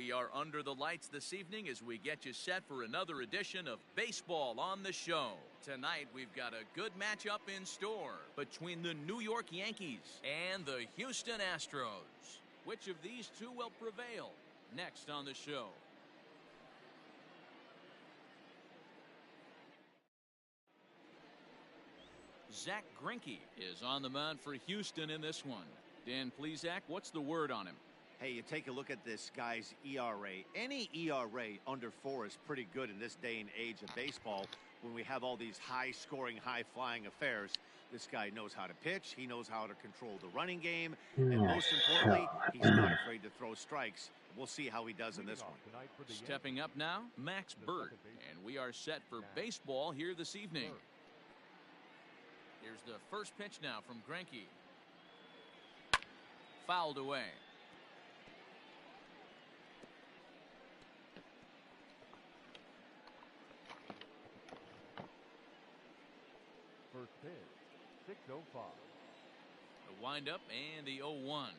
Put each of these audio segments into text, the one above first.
We are under the lights this evening as we get you set for another edition of Baseball on the Show. Tonight, we've got a good matchup in store between the New York Yankees and the Houston Astros. Which of these two will prevail? Next on the show. Zach Greinke is on the mound for Houston in this one. Dan Plesac, what's the word on him? Hey, you take a look at this guy's ERA. Any ERA under 4 is pretty good in this day and age of baseball when we have all these high-scoring, high-flying affairs. This guy knows how to pitch. He knows how to control the running game. And most importantly, he's not afraid to throw strikes. We'll see how he does in this one. Stepping up now, Max Bird. And we are set for baseball here this evening. Here's the first pitch now from Greinke. Fouled away. First pitch, 6:05. The windup and the 0-1.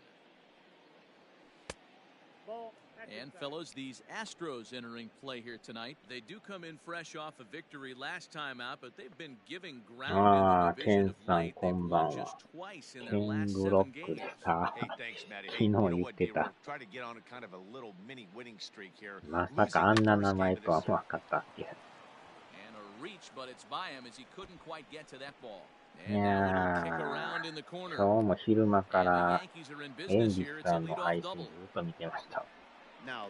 And fellas, these Astros entering play here tonight. They do come in fresh off a victory last time out, but they've been giving ground in the division of late. They've won just twice in their last 7 games. Hey, thanks, Matty. Hey, you know what, D? We're trying to get on a kind of a little mini winning streak here. まさかあんな名前とは分かったっけ。 And a reach, but it's by him as he couldn't quite get to that ball. いやー、今日も昼間からエンジスさんの配信ずっと見てました。さ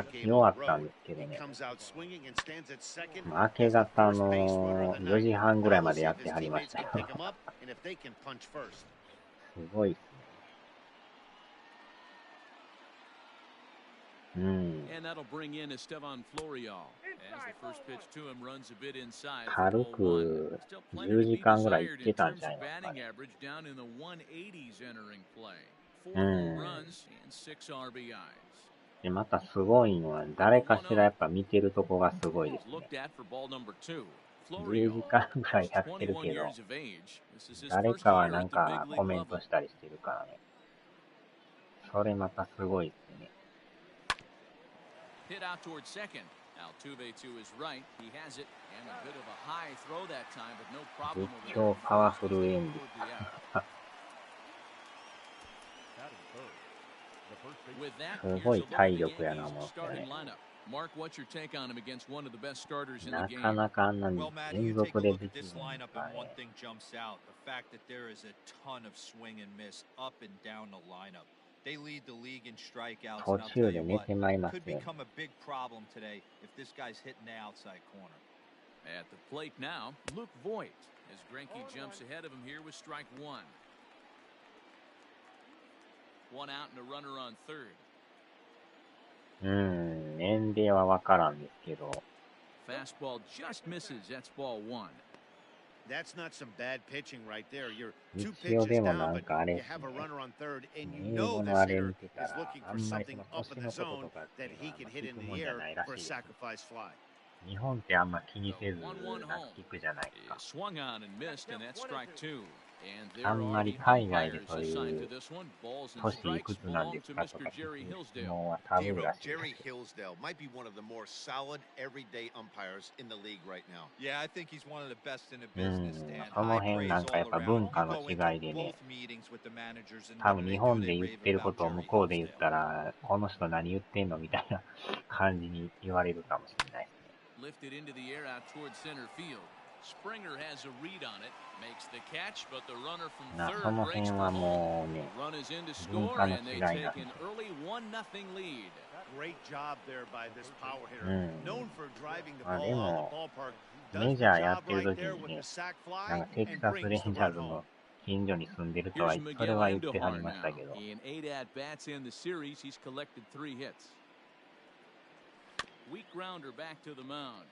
っき終わったんですけどね、明け方の4時半ぐらいまでやってはりましたよ。すごいっすね。軽く10時間ぐらい行ってたんじゃないですかね。で、またすごいのは、誰かしらやっぱ見てるとこがすごいですね。10時間ぐらいやってるけど、誰かはなんかコメントしたりしてるからね。それまたすごいですね。Hit out towards second. Altuve to his right. He has it, and a bit of a high throw that time, but no problem. 超パワフルエンジ。すごい体力やな思ってね。Mark, what's your take on him against one of the best starters in the な game? かなかあんなに連続でできるんですかね。One thing jumps out: the fact that there is a ton of swing and miss up and down the lineup. They lead the league in strikeouts. 途中で寝てまいりますね。Could become a big problem today if this guy's hitting the outside corner. At the plate now, Luke Voigt as Greinke jumps ahead of him here with strike one. One out and a runner on third. 年齢はわからんですけど。Fastball just misses. That's ball one. That's not some bad pitching right there. You're 2 pitches down, but you have a runner on third, and you know this hitter is looking for something up in the zone that he can hit in the air for a sacrifice fly. 日本ってあんま気にせず聞くじゃないですか。 Swung on and missed, and that's strike two. あんまり海外でそういう年いくつなんですかとか聞く質問はタブーらしいです。Jerry Hillsdale might be one of the more solid everyday umpires in the league right now. Yeah, I think he's one of the best in the business. その辺なんかやっぱ文化の違いでね、多分日本で言ってることを向こうで言ったら、この人何言ってんのみたいな感じに言われるかもしれないですね。Springer has a read on it, makes the catch, but the runner from その third 辺 breaks は the もうね、 run is in to 文 score, 化の and 違 they いなん take で an early 1-0 lead. Great job there by this power hitter. Known for driving the まあ ball で out も of the ballpark. メ Does ジャー the やっ job てる right 時 there に with ね、 the sac なん fly かテキ and サス brings レン the ジャー run ズ home. の近所に住んでるとは Here's それは言 Miguel ってはり Andujar ました now. けど、 In 8 at-bats in the series, he's collected 3 hits. Weak grounder back to the mound.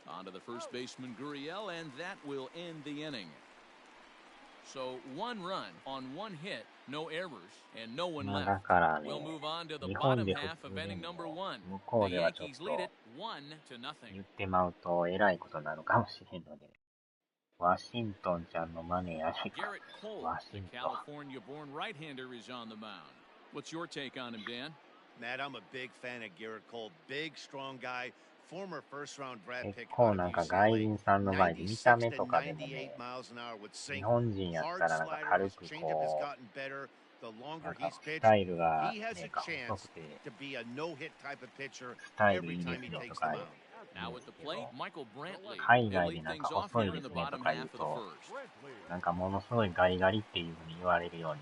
On to the first baseman Gurriel, and that will end the inning. So 1 run on 1 hit, no errors, and no one まあ left. だからね、 We'll move on to the 日本 bottom で普 half 通 of に inning number 1. 向こう The ではちょっ Yankees と lead it 1-0. 言ってまうとえらいことになるかもしれんので、ワシントンちゃんのマネーやないか。 Garrett Cole, ワシ the ントン。 California-born right-hander, is on the mound. What's your take on him, Dan? Matt, I'm a big fan of Garrett Cole. Big, strong guy. Former first-round draft 結 pick 構 out な of んか外 UCLA. 人さんの前で見た目とかでも96ね、 to 98 miles an hour with 日 sink. 本人やっ Hard たらなんか slider. 軽 His く changeup has こ gotten better. The う、な longer んか he's ス pitched, タイルが he ね has ん a か細 chance くて、 to be a no-hit type of pitcher スタイル every いいで time す he ねと takes か the 言 mound. う Now ん with で the すけど、 plate, Michael Brantley. 海 They 外で lead なん things か off 細い here で in す the ねと bottom か言 half う of the と、 first. なんかものすごいガリガリっていうふうに言われるように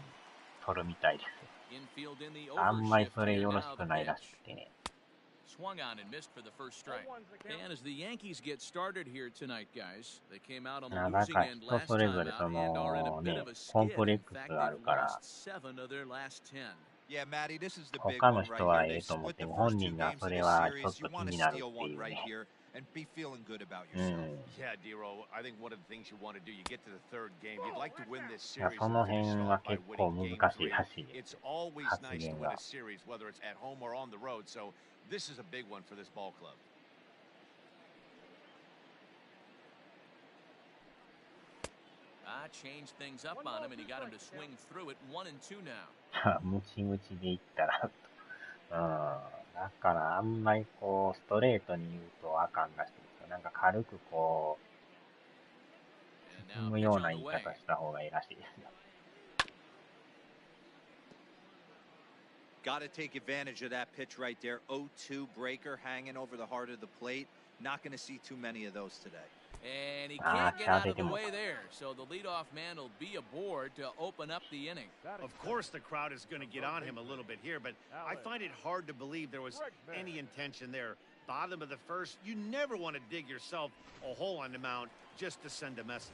取るみたいです。 Infield in the あんまり overshift それ here. よろし Now く the ないらし pitch. くてね。Swung on and missed for the first strike. And as the Yankees get started here tonight, guys, they came out on the なん losing か end 人 last それ time ぞれ out そ and are in a の bit ね、 of a コン skid. プレッ In ク fact, スがある they've から、 lost 7 of their last 10. Yeah, Matty, this is the big 他の one right 人は here. え They えと思っ split て the も、本 first two 人が games そ of れ this はちょっ series. と You 気 want to になるっ steal て one いう right ね。 here and be feeling good about う yourself. ん。 Yeah, Dero, I think one of the things you want to do, you get to the third game, you'd like to win this いや series そ and の finish 辺 it は off by 結構 winning 難 game しい 3. らしいです It's よ。 always 発 nice 言 to win が。 a series, whether it's at home or on the road, so this is a big one for this ball club. Changed things up on him, and he got him to swing through it. 1-2 now. ムチムチでいったら、うん。だからあんまりこう、ストレートに言うとあかんらしいですよ。なんか軽くこう、 And 進 now む pitch よう on な the 言い way. 方した方がいいらしいですよ。Got to take advantage of that pitch right there. 0-2 breaker hanging over the heart of the plate. Not going to see too many of those today. And he あ can't あ、 get 手当 out て of て the も way there. So the leadoff man will be aboard to open up the inning. Of course, the crowd is going to get on him a little bit here, but I find it hard to believe there was any intention there. Bottom of the first, you never want to dig yourself a hole on the mound just to send a message.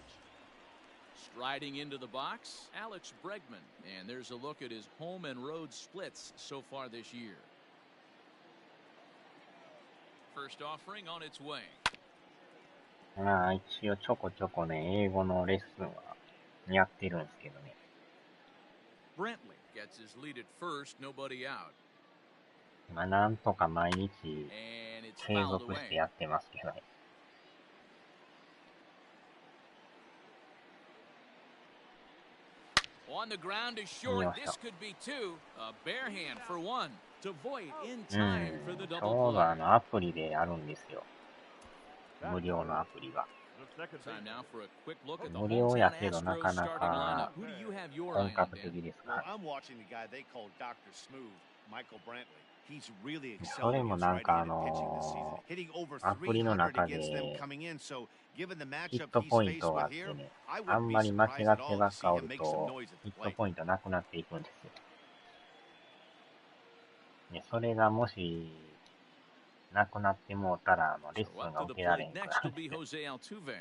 Striding into the box, Alex Bregman. And there's a look at his home and road splits so far this year. First offering on its way. まあ一応ちょこちょこね、英語のレッスンはやってるんですけどね。Brantley gets his lead at first, nobody out. まあなんとか毎日 And it's 継 fouled 続して away. やってますけどね。On the ground is short. This could be two. A bare hand for one. To Voit in う time for the ん。ち double ょうど play. アプリでやるんですよ。無料のアプリが。 Time now for a quick look at the 無料や hometown けどなか Astros な starting か lineup. Who do you have your eye 本 on, 格 Dan? 的ですか Well, ら。 I'm watching the guy they call Dr. Smooth, Michael Brantley. He's really それ excelling も against なん writing か and pitching this season, hitting over アプリの 300中 against them で coming in. So, given the ヒッ matchup ト he's ポイン faced トがあ with って here, ね、 I あ wouldn't ん be まり間違 surprised って at all ば to っ see かお him る make some と noise at ヒ the ット plate. ポイントなくなっていくんですよ。ね、それがもしなくなってもうたらレッ So スン up が to 受 the けられ plate んくな next る will んで be すよ。 Jose Altuve.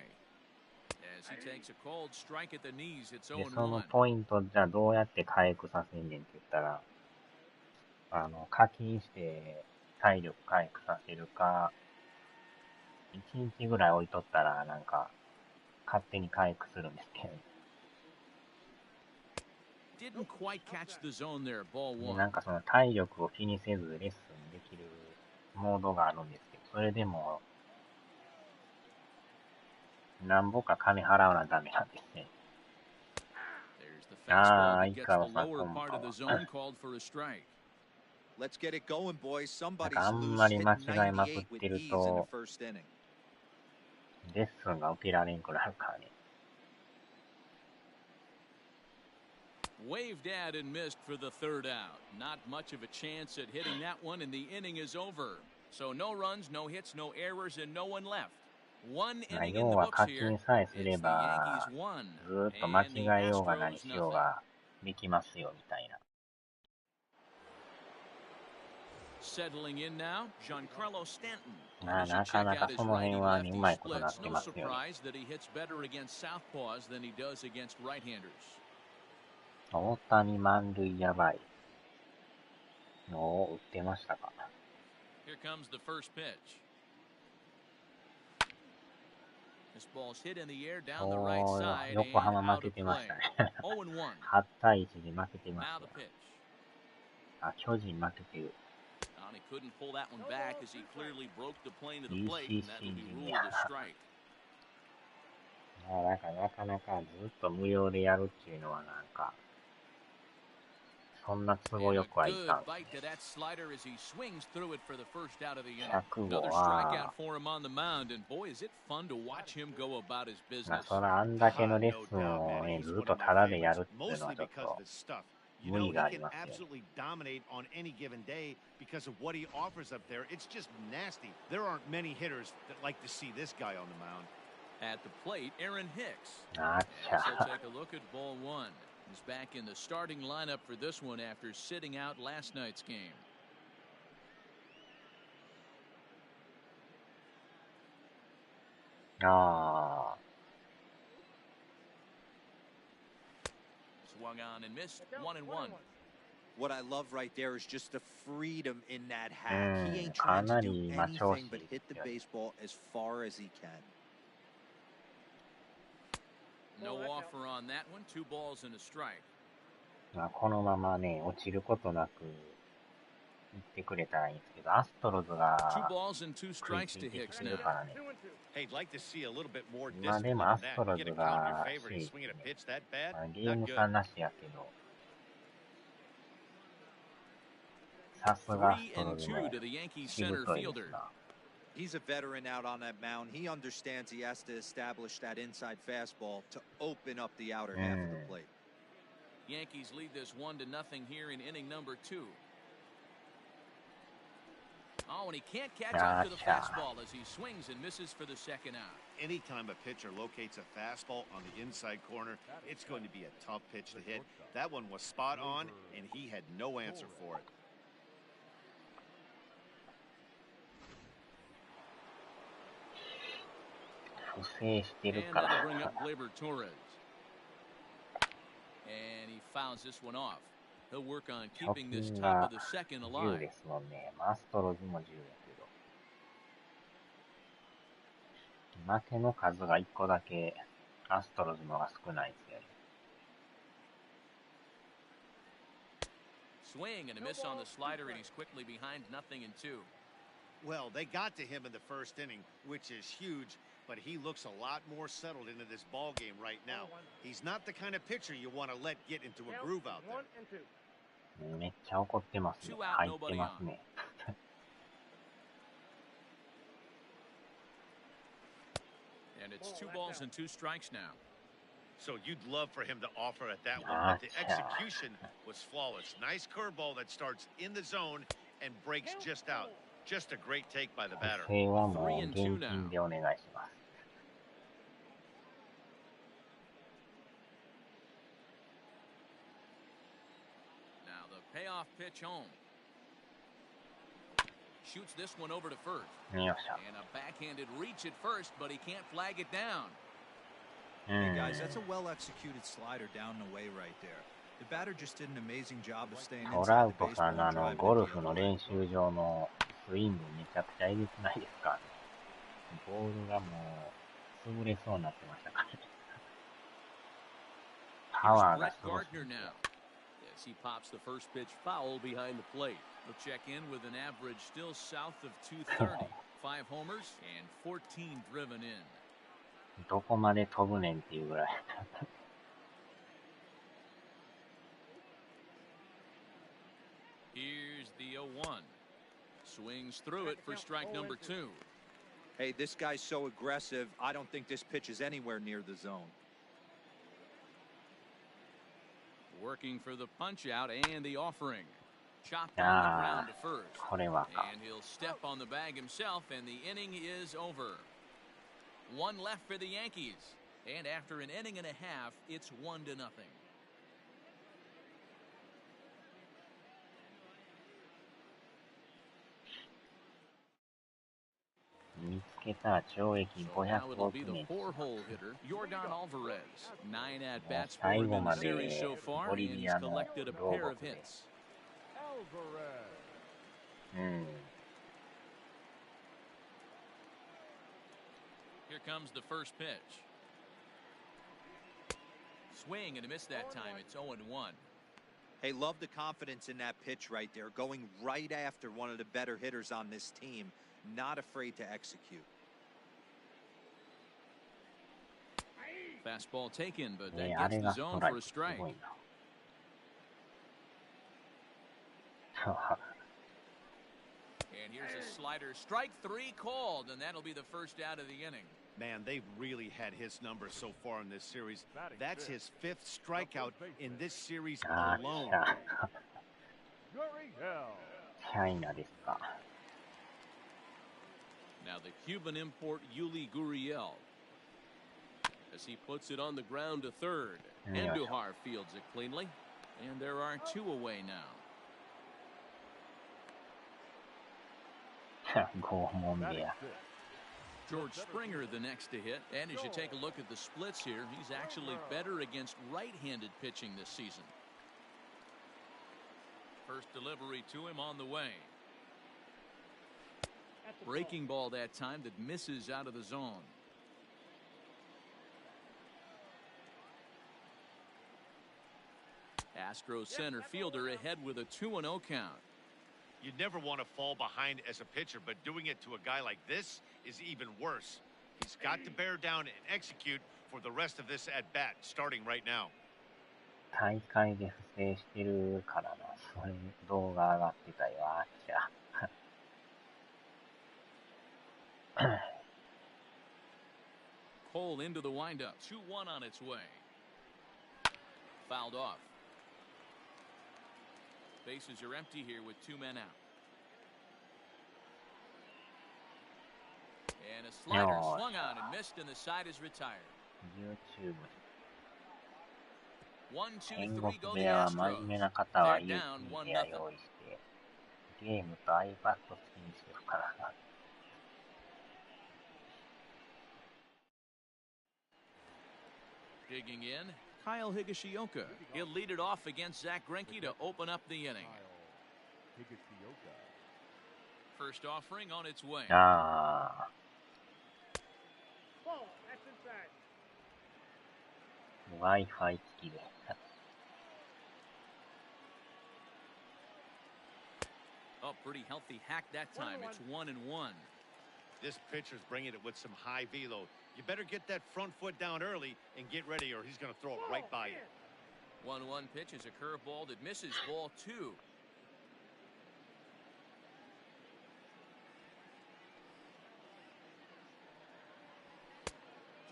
As he takes a cold strike at the knees, it's で、その 0-1. ポイントじゃあどうやって回復させんねんって言ったら、課金して体力回復させるか、1日ぐらい置いとったらなんか勝手に回復するんですけど、 Didn't quite catch the zone there. Ball で、 one. なんかその体力を気にせずレッスンできるモードがあるんですけど、それでもなんぼか金払わなダメなんですね。 There's the fastball that 相 gets 川 the さん lower こんば part ん of the は。 zone called for a strike. Let's get it going, boys. なん Somebody's かあん loose. まり Hit 間違いまくっ 98 with てる ease in the と first inning. レッスンが受けられんくなるからね。 Waved at and missed for the third out. Not much of a chance at hitting that one, and the inning is over. So no runs, no hits, no errors, and no one left. One まあ inning in 要 the は books 課 here. 金さえす It's れ the ば Yankees 1ずーっと間 and the 違えようが何 Astros しよう nothing. ができますよみたいな。 Settling in now, Giancarlo Stanton. まあ As you なか check なか out his その辺はね、う righty-lefty まいことなっ splits, て no ますよね。 surprise that he hits better against southpaws than he does against right-handers. 大谷満塁やばいのを打ってましたか。 Here comes the first pitch. This ball's hit in the air down the right おー、 side 横 and 浜 out 負け of てま play. したね。 0-1. 8対1で負けてま Now す the よ。 pitch. あ、巨人負けてる。 And he couldn't pull that one back as he clearly broke the plane of the plate, and that will be ruled a strike. まあなんかなかなかずっと無料でやるっていうのはなんか、そんな都合よくはいかん。100号は、そらあんだけのレッスンをね、ずっとタダでやるっていうのはちょっと無理がありますよ。あっちゃ。He's back in the starting lineup for this one after sitting out last night's game. Swung on and missed. 1-1. What I love right there is just the freedom in that hat. He ain't trying to do anything but hit the baseball as far as he can. No offer on that one. 2 balls and a strike. このままね、落ちることなく行ってくれたらいいんですけど、アストロズが食いついてきてるからね。まあでもアストロズが首位、ゲーム差なしやけど、さすがアストロズもしぶといですな。He's a veteran out on that mound. He understands he has to establish that inside fastball to open up the outer half of the plate. Yankees lead this 1-0 here in inning number 2. Oh, and he can't catch up to the fastball as he swings and misses for the second out. Anytime a pitcher locates a fastball on the inside corner, it's going to be a tough pitch to hit. That one was spot on, and he had no answer for it. And that'll bring up Gleyber Torres. And he fouls this one off. He'll work on keeping this top of the second alive. ですもんね。アストロズも10やけど。負けの数が1個だけアストロズのが少ないですよね。Swing and a miss on the slider, and he's quickly behind 0-2. Well, they got to him in the first inning, which is huge, but he looks a lot more settled into this ball game right now. He's not the kind of pitcher you want to let get into a groove out there. めっちゃ怒ってますね。入ってますね。And it's 2 balls and 2 strikes now. So you'd love for him to offer at that one, but the execution was flawless. Nice curveball that starts in the zone and breaks just out. Just a great take by the batter. はもう現金でお願いします。Now the payoff pitch home. Shoots this one over to first. And a backhanded reach at first, but he can't flag it down. Hey guys, that's a well-executed slider down and away right there. The batter just did an amazing job of staying inside the baseball and driving it the other way. ゴルフの練習場のスイングめちゃくちゃえげつないですか。ボールがもう潰れそうになってましたからね。パワーがすごい。As he pops the first pitch foul behind the plate. He'll check in with an average still south of 230. 5 homers and 14 driven in. どこまで飛ぶねんっていうぐらい。Here's the 0-1. Swings through it for strike number 2. Hey, this guy's so aggressive. I don't think this pitch is anywhere near the zone. Working for the punch out and the offering. Chopped on the ground to first. And he'll step on the bag himself, and the inning is over. 1 left for the Yankees. And after an inning and a half, it's 1-0. 見つけたら懲役500億年。最後までボリビアの老木で。Here comes the first pitch. Swing and a miss that time. It's 0-1. Hey, love the confidence in that pitch right there. Going right after one of the better hitters on this team. Not afraid to execute. Fastball taken, but that gets the zone for a strike. And here's a slider. Strike 3 called, and that'll be the first out of the inning. Man, they've really had his numbers so far in this series. That's his 5th strikeout in this series alone. Now the Cuban import Yuli Gurriel, as he puts it on the ground to third. Andujar fields it cleanly, and there are 2 away now. George Springer the next to hit, and as you take a look at the splits here, he's actually better against right-handed pitching this season. First delivery to him on the way. Breaking ball that time that misses out of the zone. Astros center fielder ahead with a 2-0 count. You never want to fall behind as a pitcher, but doing it to a guy like this is even worse. He's got to bear down and execute for the rest of this at bat, starting right now. 大会で不正してるからな。それ動画上がってたよ。あっちゃ。Cole into the windup. 2-1 on its way. Fouled off. Bases are empty here with 2 men out. And a slider swung on and missed, and the side is retired. YouTube. 1-2-3 天 go 国 the 部屋は真面目な方は Astros. 勇 They're down 気 1-0. に部屋用意して、ゲームと iPad 付きにするからな。Digging in, Kyle Higashioka. He'll lead it off against Zach Greinke to open up the inning. First offering on its way. ああ。Wi-Fi 付きで。Oh, pretty healthy hack that time. It's 1-1. This pitcher's bringing it with some high velo. You better get that front foot down early and get ready, or he's going to throw it right by you. 1-1 pitch is a curveball that misses, ball 2.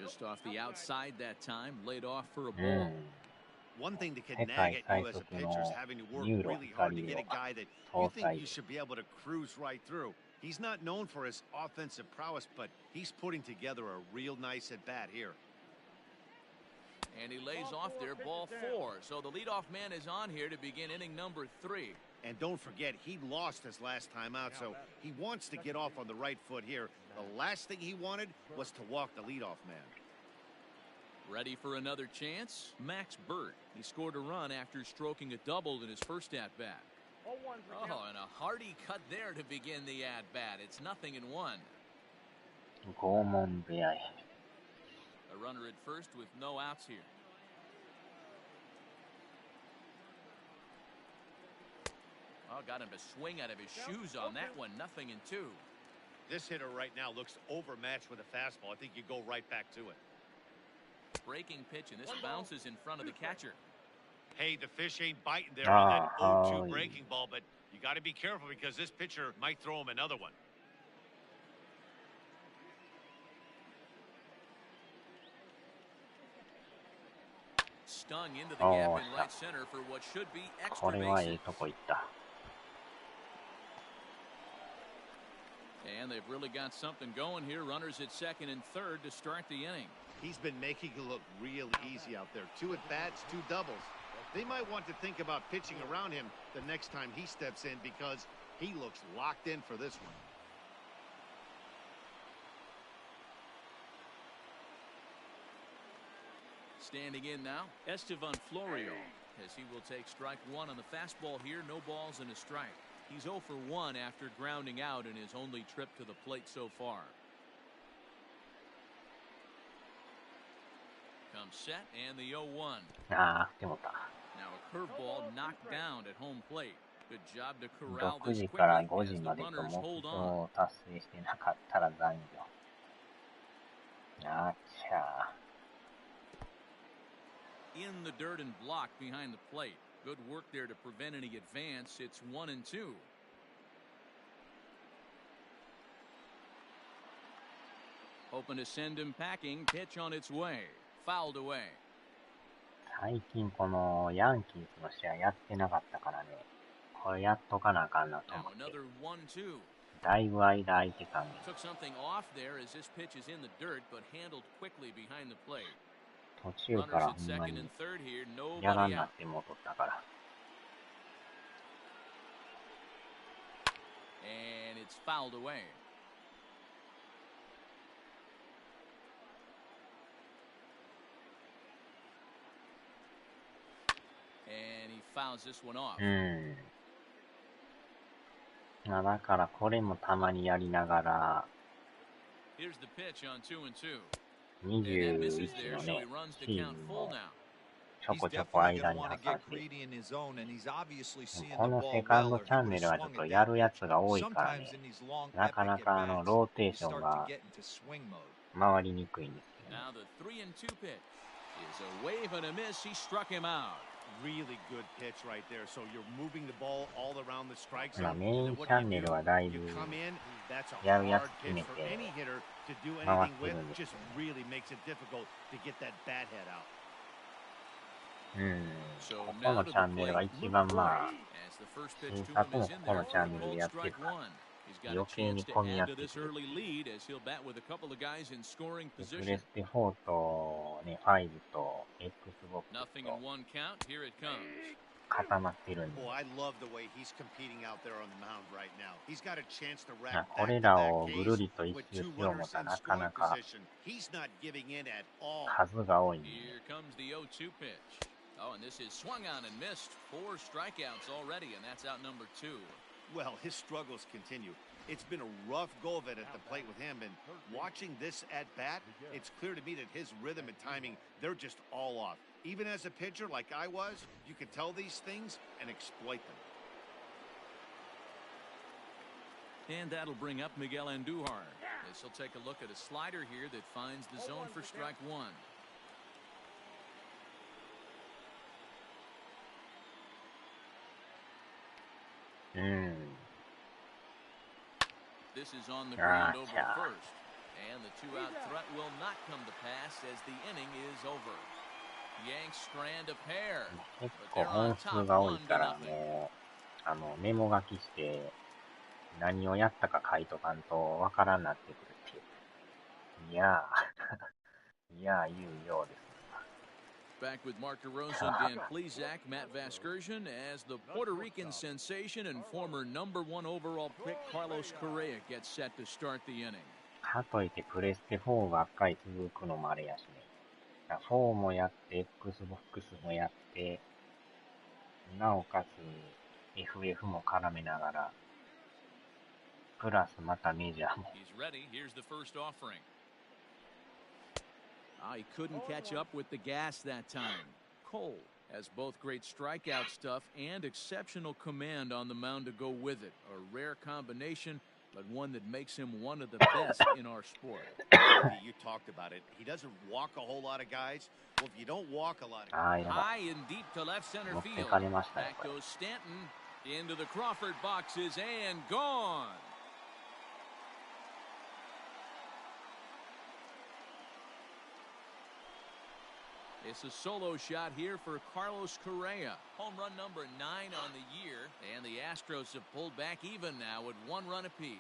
Just off the outside that time, laid off for a ball. One thing that can nag at you as a pitcher is having to work really hard to get a guy that you think you should be able to cruise right through. He's not known for his offensive prowess, but he's putting together a real nice at-bat here. And he lays off there, ball 4. So the leadoff man is on here to begin inning number 3. And don't forget, he lost his last time out, so he wants to get off on the right foot here. The last thing he wanted was to walk the leadoff man. Ready for another chance? Max Burt. He scored a run after stroking a double in his first at-bat. Oh, and a hearty cut there to begin the at-bat. It's 0-1. 拷問部屋へ。A runner at first with no outs here. Oh, got him to swing out of his shoes on that one. 0-2. This hitter right now looks overmatched with a fastball. I think you go right back to it. Breaking pitch, and this bounces in front of the catcher. Hey, the fish ain't biting there on that 0-2 breaking ball, but you got to be careful because this pitcher might throw him another one. Stung into the gap in right center for what should be extra bases. And they've really got something going here. Runners at second and third to start the inning. He's been making it look real easy out there. 2 at-bats, 2 doubles. They might want to think about pitching around him the next time he steps in because he looks locked in for this one. Standing in now, Estevan Florio, as he will take strike 1 on the fastball here. No balls and a strike. He's 0 for 1 after grounding out in his only trip to the plate so far. Comes set and the 0-1. Now a curveball knocked down at home plate. Good job to corral this quickly as the runners hold on. In the dirt and blocked behind the plate. Good work there to prevent any advance. It's 1-2. Hoping to send him packing. Pitch on its way. Fouled away. 最近このヤンキースの試合やってなかったからね。これやっとかなあかんなと思って。だいぶ間空いてたんで。途中からほんまにやらんなって戻ったから。And it's fouled away. And he fouls this one off. だからこれもたまにやりながら、21のね、シーズンもちょこちょこ間に挟んで、このセカンドチャンネルはちょっとやるやつが多いからね、なかなかローテーションが回りにくいんですよね。Really good pitch right there. So you're moving the ball all around the strike zone. メインチャンネルはだいぶやるやつ決めて回ってるんですよね。ここのチャンネルが一番まあ、新作もここのチャンネルでやってるから。余計に混み合ってくる。プレステ4と、ね、5と Xbox と固まってるんで。これらをぐるりと一周しよう思ったらなかなか数が多いんで。Well, his struggles continue. It's been a rough go of it at the plate with him, and watching this at bat, it's clear to me that his rhythm and timing, they're just all off. Even as a pitcher like I was, you can tell these things and exploit them. And that'll bring up Miguel Andujar. This will take a look at a slider here that finds the zone for strike one. This is on the ground over first, and the two-out threat will not come to pass as the inning is over. Yanks strand a pair, 結構本数が多いからもうメモ書きして何をやったか書いとかんとわからんなってくるっていう。いや言うようです。Back with Mark DeRosa, Dan Plesac, Matt Vasgersian, as the Puerto Rican sensation and former #1 overall pick Carlos Correa gets set to start the inning. かといってプレステ4ばっかり続くのもあれやしね。4もやって、Xbox もやって、なおかつ FF も絡めながら、プラスまたメジャーも。He's ready. Here's the first offering. He couldn't catch up with the gas that time. Cole has both great strikeout stuff and exceptional command on the mound to go with it. A rare combination, but one that makes him one of the best in our sport. You talked about it. He doesn't walk a whole lot of guys. Well, if you don't walk a lot of guys, high and deep to left center field. Back goes Stanton into the Crawford boxes and gone. It's a solo shot here for Carlos Correa. Home run number 9 on the year, and the Astros have pulled back even now with 1 run apiece.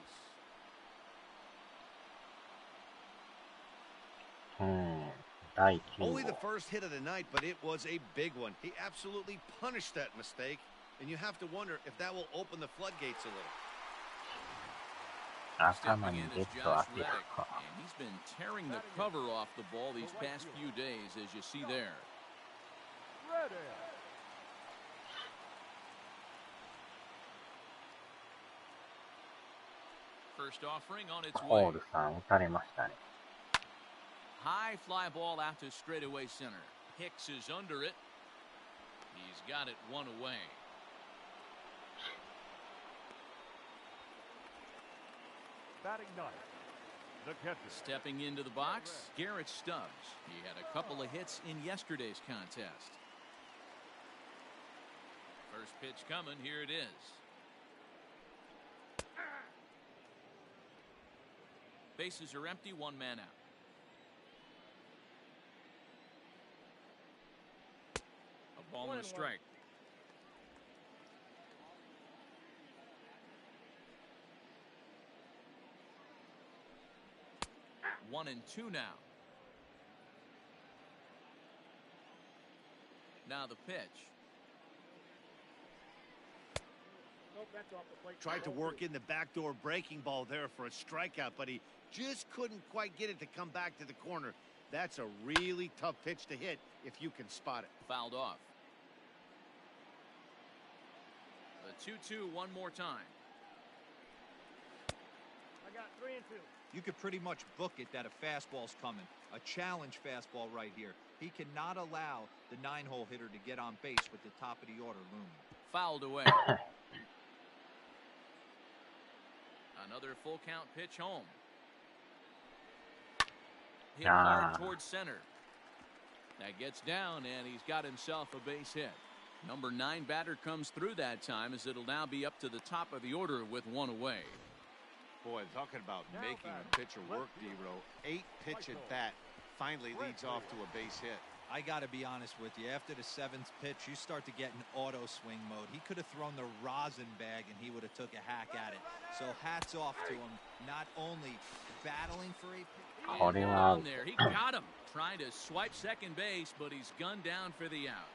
Only the first hit of the night, but it was a big one. He absolutely punished that mistake, and you have to wonder if that will open the floodgates a little. Stepping in is Josh Reddick, and he's been tearing the cover off the ball these past few days, as you see there. First offering on its way. High fly ball out to straightaway center. Hicks is under it. He's got it 1 away. Stepping into the box, Garrett Stubbs. He had a couple of hits in yesterday's contest. First pitch coming. Here it is. Bases are empty. One man out. A ball and a strike. One and two now. Now the pitch. Tried to work in the backdoor breaking ball there for a strikeout, but he just couldn't quite get it to come back to the corner. That's a really tough pitch to hit if you can spot it. Fouled off. The 2-2 one more time. I got 3 and 2. You could pretty much book it that a fastball's coming. A challenge fastball right here. He cannot allow the 9-hole hitter to get on base with the top of the order looming. Fouled away. Another full count pitch home. Hit hard towards center. That gets down, and he's got himself a base hit. Number 9 batter comes through that time, as it'll now be up to the top of the order with one away. Boy, talking about making a pitcher work, D-Row. 8 pitch at bat finally leads off to a base hit. I got to be honest with you. After the 7th pitch, you start to get in auto swing mode. He could have thrown the rosin bag, and he would have took a hack at it. So hats off to him. Not only battling for a pitch. On there, he got him. Trying to swipe second base, but he's gunned down for the out.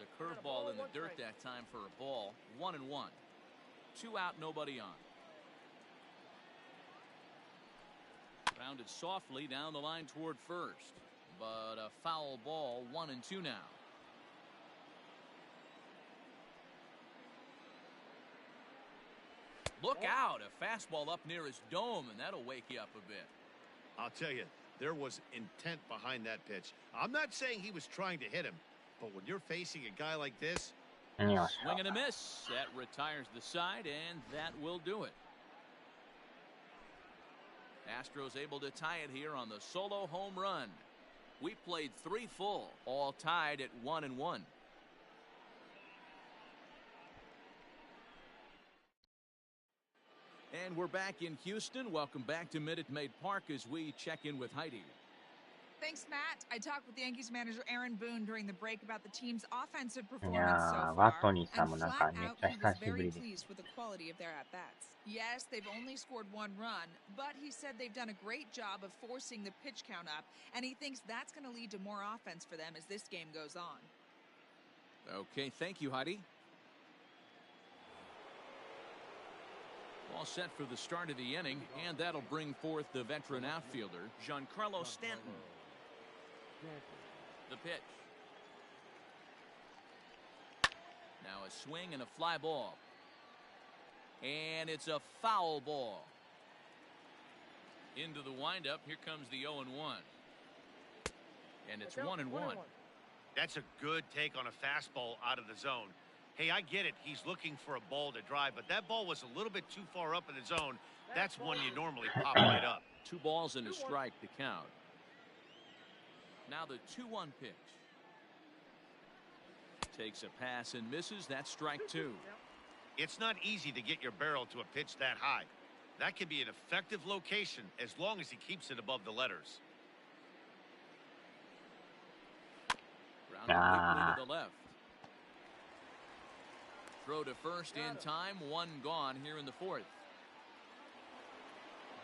A curveball in the dirt that time for a ball. 1-1. 2 out, nobody on. Grounded softly down the line toward first, but a foul ball. 1-2 now. Look out, a fastball up near his dome, and that'll wake you up a bit. I'll tell you, there was intent behind that pitch. I'm not saying he was trying to hit him, but when you're facing a guy like this, swing and a miss. That retires the side, and that will do it. Astros able to tie it here on the solo home run. We played 3 full, all tied at 1-1. And we're back in Houston. Welcome back to Minute Maid Park as we check in with Heidi. Thanks, Matt. I talked with Yankees manager Aaron Boone during the break about the team's offensive performance so far, and flat out he was very pleased with the quality of their at-bats. Yes, they've only scored 1 run, but he said they've done a great job of forcing the pitch count up, and he thinks that's going to lead to more offense for them as this game goes on. Okay, thank you, Heidi. All set for the start of the inning, and that'll bring forth the veteran outfielder, Giancarlo Stanton. The pitch. Now a swing and a fly ball. And it's a foul ball. Into the windup. Here comes the 0-1. And it's 1-1. That's a good take on a fastball out of the zone. Hey, I get it. He's looking for a ball to drive, but that ball was a little bit too far up in the zone. That's one you normally pop right up. 2 balls and a strike to count. Now the 2-1 pitch. Takes a pass and misses. That's strike 2. It's not easy to get your barrel to a pitch that high. That can be an effective location as long as he keeps it above the letters. Grounded quickly to the left. Throw to first in time. 1 gone here in the 4th.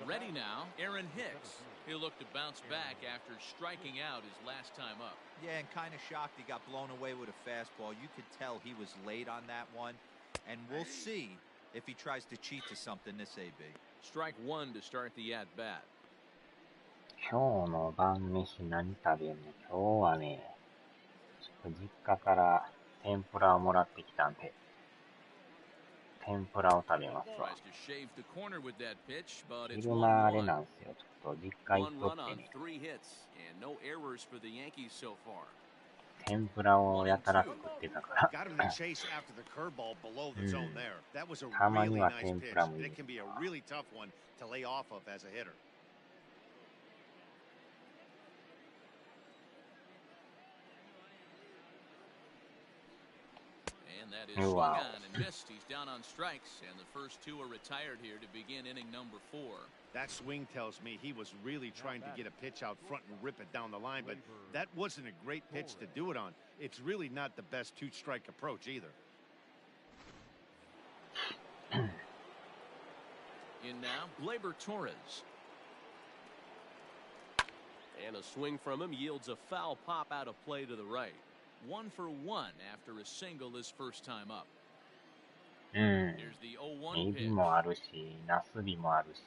Ready now, Aaron Hicks. He'll look to bounce back after striking out his last time up. Yeah, and kind of shocked he got blown away with a fastball. You could tell he was late on that one. And we'll see if he tries to cheat to something this AB. Strike 1 to start the at-bat. 今日の晩飯何食べるの？今日はね、ちょっと実家から天ぷらをもらってきたんで、天ぷらを食べますわ。昼間あれなんですよ。ちょっと実家行っとってね。天ぷらをやたら作ってたから。 Got him to chase after the curveball below the zone there. That was a たまに really は nice 天 pitch. ぷらもいい It can be a really tough one to lay off of as a hitter. And that is swung on and missed. He's down on strikes, and the first two are retired here to begin inning number 4. That swing tells me he was really trying to get a pitch out front and rip it down the line, but that wasn't a great pitch to do it on. It's really not the best two-strike approach either. In now, Gleyber Torres. And a swing from him yields a foul pop out of play to the right. 1 for 1 after a single his first time up. うん。 Here's the 0-1エビ pitch. もあるし、ナスビもあるし、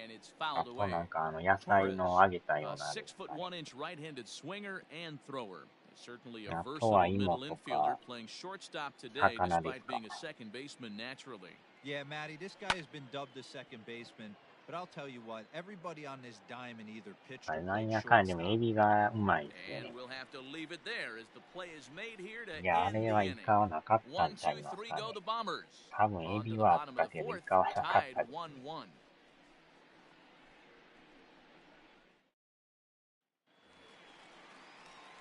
And it's あ fouled と away. なんか野菜の揚げたよ A うな。 6'1" right-handed swinger and thrower. Certainly a あと versatile は middle 芋と infielder か playing shortstop today 魚です despite か。 being a second baseman naturally. Yeah, Matty, this guy has been dubbed the second baseman, but I'll tell you what, everybody on this diamond either pitched あ or れなん played やかんでも shortstop. エビがうまいですよ And ね。 we'll have to leave it there as the play is made here to いや、あ end れ the はイ inning. カはなかったん 1, ちゃい 2, ます 3 か go ね。 the Bombers. 多分エ On to ビ the はあ bottom っ of た the けどイ fourth, カはなかっ tied た。 1-1.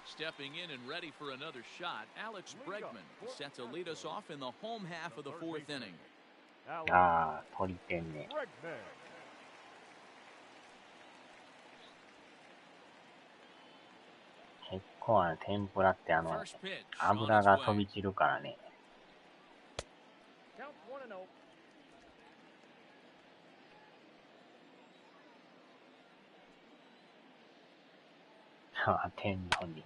Stepping in and ready for another shot, Alex Bregman set to lead us off in the home half of the 4th inning. ああ、鳥天ね。結構天ぷらってFirst pitch on 油 its が飛 way. び散るからね。天丼に。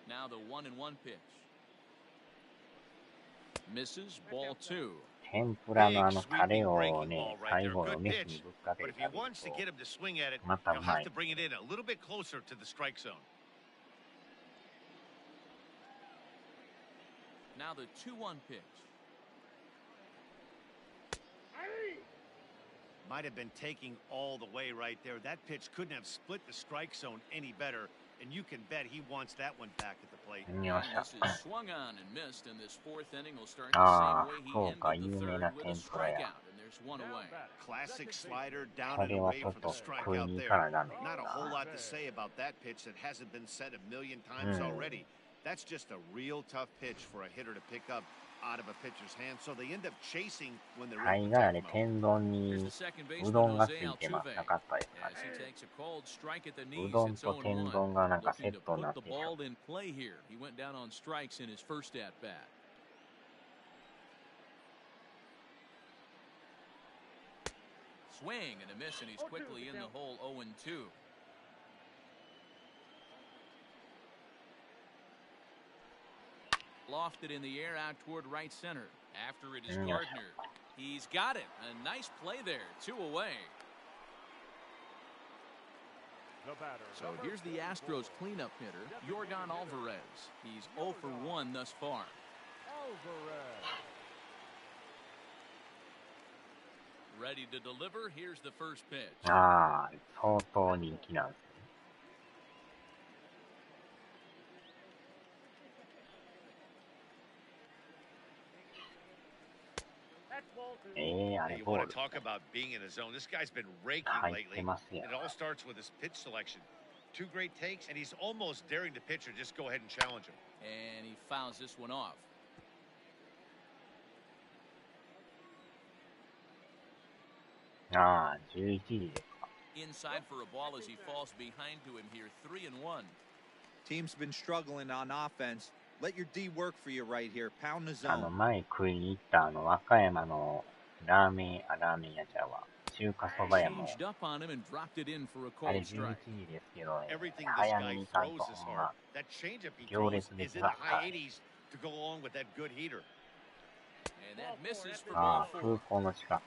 Now the 1-1 pitch. Misses, ball 2. 天ぷら Big のタレ sweeping を breaking ね、 ball right 最 there. 後の Good 飯に pitch. ぶっかけ But て if he 食べる wants to get him to swing at it, とまたう he'll ま have い to。bring it in a little bit closer to the strike zone. Now the 2-1 pitch. Might have been taking all the way right there. That pitch couldn't have split the strike zone any better, and you can bet he wants that one back at the plate. よっしゃ。 This is swung on and missed, and this 4th inning will start the あ same あ、 way he そうか、 ended the 有名 3rd な with a 天ぷらや。 strikeout, and there's one away. Classic slider down そ and れは away ちょっ for と the 食い strikeout に行 there. かなダメ Not a だ whole な。 lot to say about that pitch that hasn't been said a million times already. That's just a real tough pitch for a hitter to pick up out of a pitcher's hand, so they end up chasing when they're 大 in 概あ attack れ mode. 天丼に Here's the second う baseman, どんがつ Jose いてま Altuve. なかったですか As ね。 he takes a cold strike at the う knees, どん it's と天 0-1. 丼がなんかセ Looking ッ to トにな put っ the てる。 ball in play here. He went down on strikes in his first at bat. Swing and a miss, and he's quickly in the hole 0-2. Lofted in the air out toward right center. After it is Gardner. He's got it. A nice play there. 2 away. So here's the Astros cleanup hitter, Yorgan Alvarez. He's 0 for 1 thus far. Ready to deliver. Here's the first pitch. ああ、相当人気なんですね。あ Now れ you ボー want ル to talk about being in a zone. This guy's been raking 入っ lately. てますや And ん it all starts with his pitch selection. 2 great takes, and he's almost daring the pitcher just go ahead and challenge him. And he fouls this one off. ああ、11時ですか。 Inside for a ball as he falls behind to him here. 3-1. Team's been struggling on offense. Let your D work for you right here. Pound the 前 zone. 食いに行った和歌山のラーメン屋ちゃうわ。中華そば屋も、 Changed up on him and dropped it in for a あれ cold 11 strike. 時ですけど、Everything this 早め guy に行かん throws と is ほん hard. ま、 That changeup he 行 throws 列 is です in が the high 80s to go along with that good heater. And that misses for あ ball あ、 4. 空港の近く。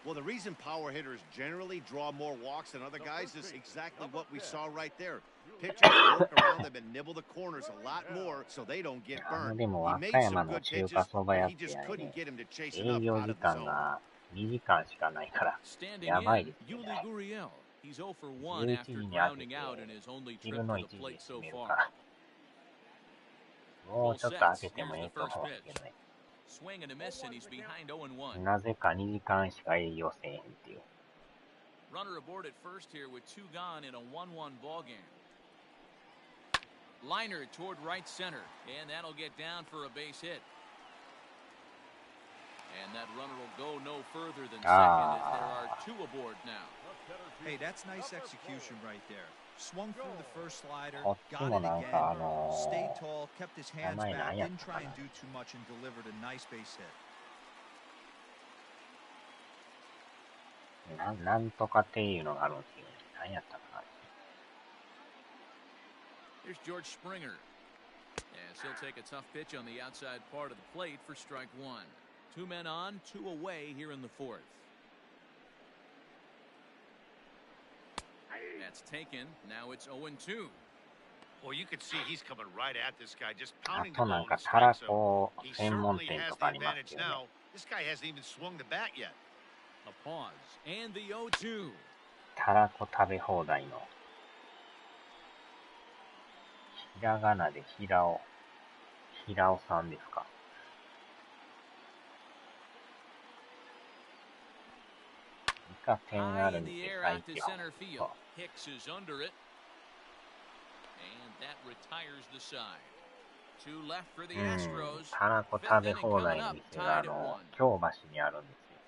Well, the reason power hitters generally draw more walks than other guys is exactly what we saw right there. Pitchers work around them and nibble the corners a lot more so they don't get burned. でも He 和 made 歌 some 山の good 中 pitches, 華そば屋 but っ he て just あれ couldn't ね、 get him to chase it 営 up 業 out 時 of the 間 zone. が2時間しかないから、やばいですよね。He's 0 for 1 after grounding out in his only trip to the plate so far. もうちょっと開けてもいいと思うんですけどね。Swing and a miss, and he's behind 0-1. なぜか2時間しか営業せえへんっていう。Runner aboard at first here with 2 gone in a 1-1 ball game. Liner toward right center, and that'll get down for a base hit. And that runner will go no further than second as there are 2 aboard now. Hey, that's nice execution right there. Swung through the first slider, こっち got も it なん again, かstayed tall, kept his hands 名前 back, 何やっ didn't たか try な and do too much and delivered a nice base hit. なんとかっていうのがあるんですよね。何やったかな。Here's George Springer. As he'll take a tough pitch on the outside part of the plate for strike 1. 2 men on, 2 away here in the 4th. That's taken. Now it's 0-2. Well, you could see he's coming right at this guy, just あ pounding the とな ball んか in たら strike zone. こ He 専門 certainly 店 has と the かあります advantage よね。 now. This guy hasn't even swung the bat yet. A pause. And the 0-2. たらこ食べ放題の。ひらがなで平尾さんですか。以下点あ High る in に the て air 書い out to て center field. Hicks is under it. And that retires the side. 2 left for the Astros. たらこ食べ放題の店が京橋にあるんですよ。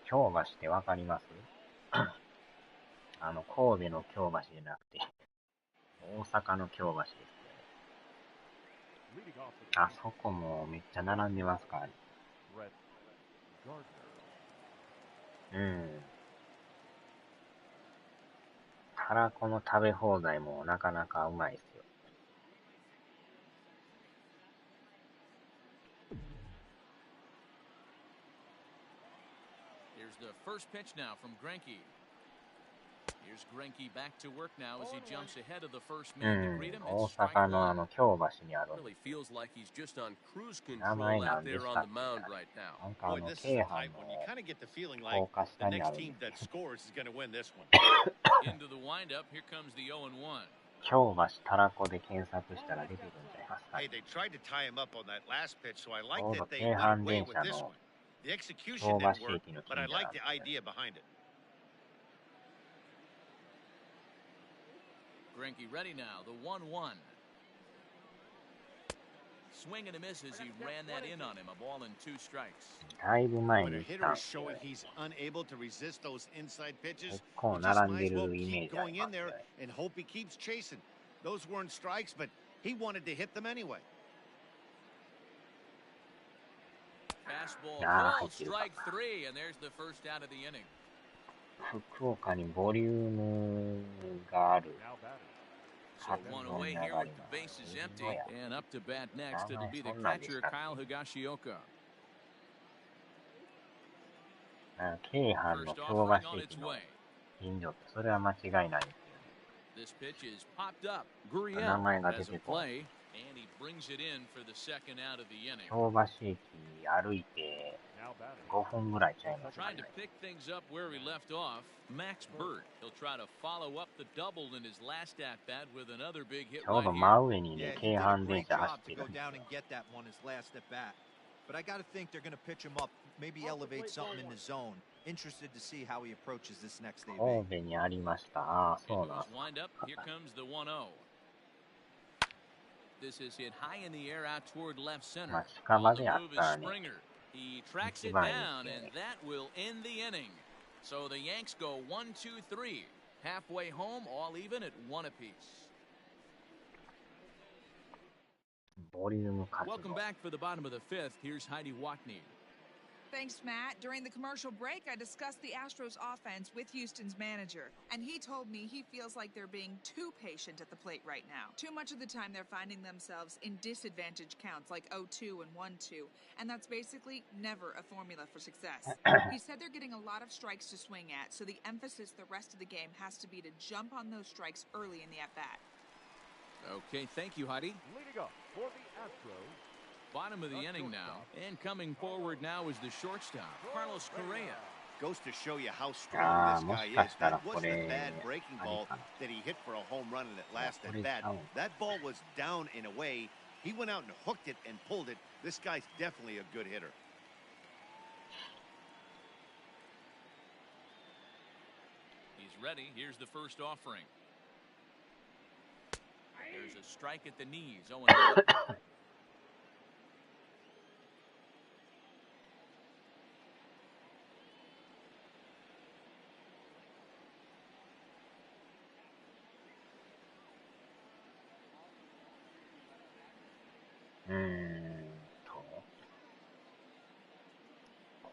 京橋ってわかります？神戸の京橋じゃなくて、大阪の京橋ですね。あそこもめっちゃ並んでますからね。たらこの食べ放題もなかなかうまいですよ。Here's the first pitch now from Greinke. Here's Greinke back to work now as he jumps ahead of the first man to greet him. 大阪の京橋にある。 Really feels like he's just on cruise 名前 control な out んで there し on たっ the け mound な。 right now. なんか Boy, this is 京 a 阪 tight one. You の kind of get the feeling 高 like 架 the 下にあ next るん team で that すよ。 scores is going to win this one. Into the windup. Here comes the 0-1. 京橋たらこで検索したら出てくるんじゃないますか。 Hey, they tried to tie him up on that last pitch, so I ち like ょうど that they 京 went 阪 away 電 with 車 this の one. The execution 京 didn't 橋 work, 駅の but I 近所な like んで the すよね。 idea behind it. Greinke ready now. The 1-1. Swing and a miss as he ran that in on him. A ball and 2 strikes. だいぶ前 When に a 来た hitter ん is ですよ showing ね。 he's unable to resist those inside pitches, 結構 you just 並ん might で as well るイメ keep ージあ going りま in す there ね。 and hope he keeps chasing. Those weren't strikes, but he wanted to hit them anyway. Fastball Ah, called thank you. strike 3, and there's the first out of the inning. 福岡にボリュームがある。 So one away here with the bases empty. And up to bat next, it'll be the catcher, Kyle Higashioka. 京阪の First 京 offering 橋 on 駅 its の way. 近所ってそれは間違いないですよね。 This pitch is popped up. 名 Gurriel 前が出 has て a こない。 play, and he brings it in for the second out of the inning. 京橋駅歩いて5分ぐらいちゃいますか Trying ね。 to pick things up where he left off, Max Burt. He'll try to follow up the double in his last at-bat with another big hit ちょう right ど here. 真上に Yeah, ね、 he 京 did a 阪電 great 車走っ job て to る go んです down よ。 and get that one his last at bat. But I got to think they're going to pitch him up, maybe elevate something in the zone. Interested to see how he approaches this next AB. 神戸にありました。ああ、そう Into なん his windup, here comes the 1-0. This is hit high in the air out toward left center. まあ近場 On the であっ move た is らね、 Springer. He tracks it 一番いい down, ですよ and ね。 that will end the inning. So the Yanks go 1-2-3. Halfway home, all even at 1 apiece. ボリューム活 Welcome 動。 back for the bottom of the 5th. Here's Heidi Watney. Thanks, Matt. During the commercial break, I discussed the Astros offense with Houston's manager, and he told me he feels like they're being too patient at the plate right now. Too much of the time, they're finding themselves in disadvantage counts like 0-2 and 1-2, and that's basically never a formula for success. He said they're getting a lot of strikes to swing at, so the emphasis the rest of the game has to be to jump on those strikes early in the at-bat. Okay, thank you, Heidi. Leading up for the Astros, Bottom of the inning now, and coming forward now is the shortstop, Carlos Correa. Goes to show you how strong this guy is. That wasn't a bad あー、 breaking ball that he hit for a home run and it lasted bad. That ball was down in a way. He went out and hooked it and pulled it. This guy's definitely a good hitter. He's ready. Here's the first offering. There's a strike at the knees. 0-1.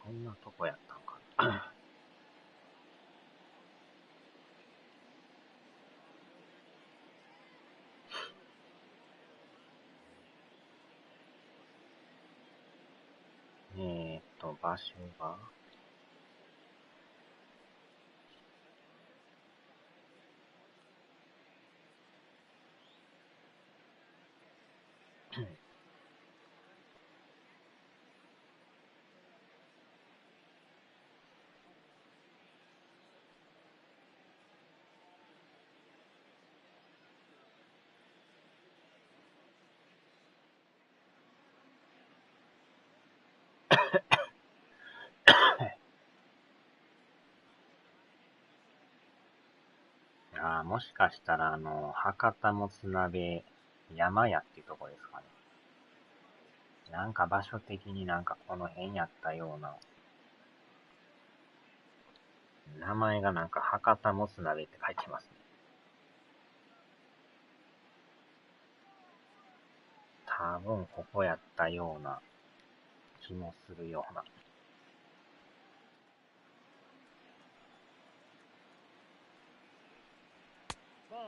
こんなとこやったんかな。場所がもしかしたら博多もつ鍋山屋っていうとこですかね。なんか場所的になんかこの辺やったような。名前がなんか博多もつ鍋って書いてますね。多分ここやったような気もするような。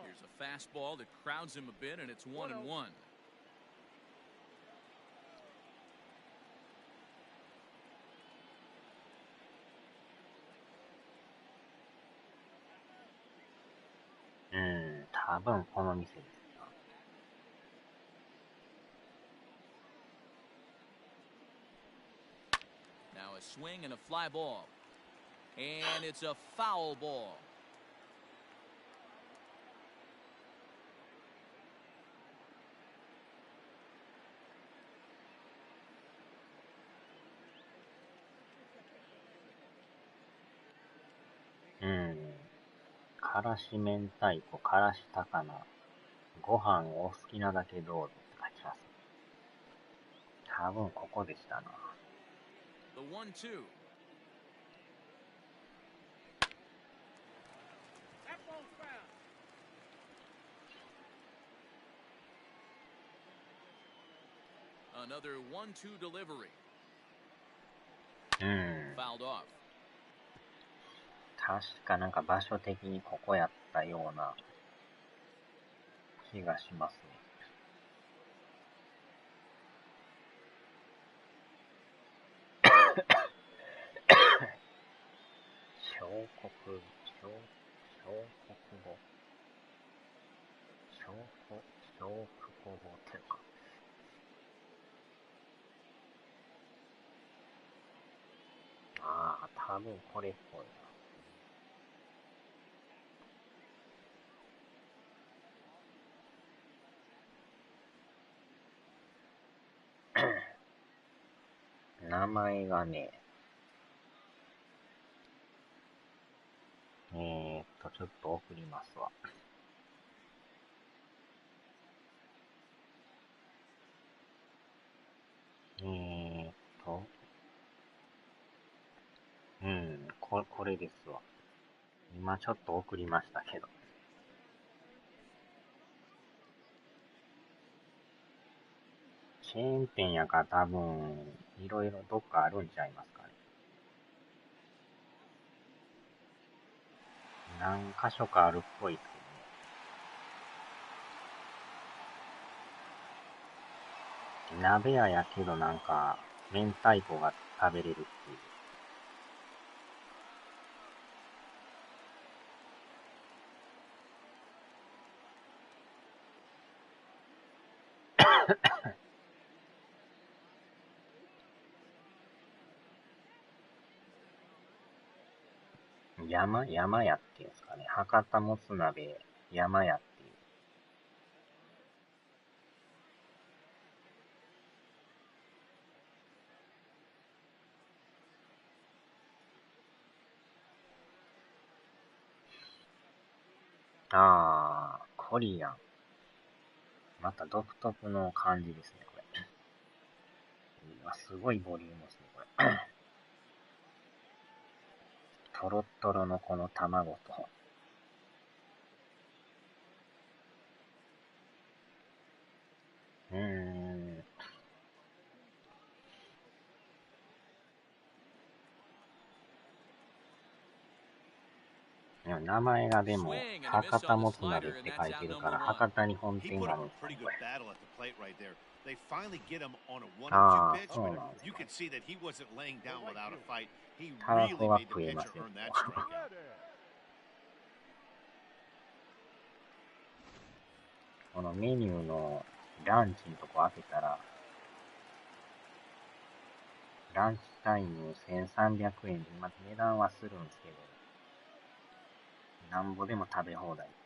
Here's a fastball that crowds him a bit, and it's 1-1. 多分この店ですな。Now a swing and a fly ball, and it's a foul ball. .からし明太子、からし高菜、ご飯お好きなだけどうぞって書いてます。多分ここでしたな。The 1-2. Another 1-2 delivery. Fouled off. 確かなんか場所的にここやったような気がしますね。小国語っていうか。多分これっぽいな。名前がね、ちょっと送りますわ。これですわ。今ちょっと送りましたけど。チェーン店やから多分、いろいろどっかあるんちゃいますかね。何箇所かあるっぽいですけどね。鍋屋やけどなんか、明太子が食べれるっていう。山屋っていうんですかね。博多もつ鍋山屋っていう。あー、コリアン。また独特の感じですね、これ。すごいボリュームですね、これ。トロットロのこの卵と。名前がでも、博多もつ鍋って書いてるから、博多に本店があるんですよ、これ。ああ、そうなんですね。タラコが食えますよ。このメニューのランチのとこ開けたら、ランチタイム1300円で、まあ、値段はするんですけど、なんぼでも食べ放題って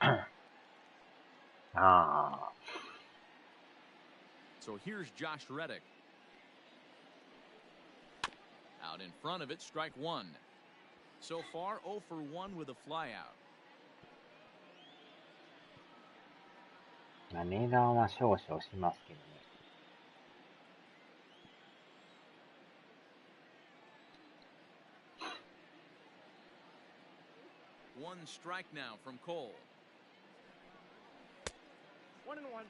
いう。ああ。So here's Josh Reddick. Out in front of it, strike one. So far, 0 for 1 with a flyout. 値段は少々しますけどね。One strike now from Cole. 1-1.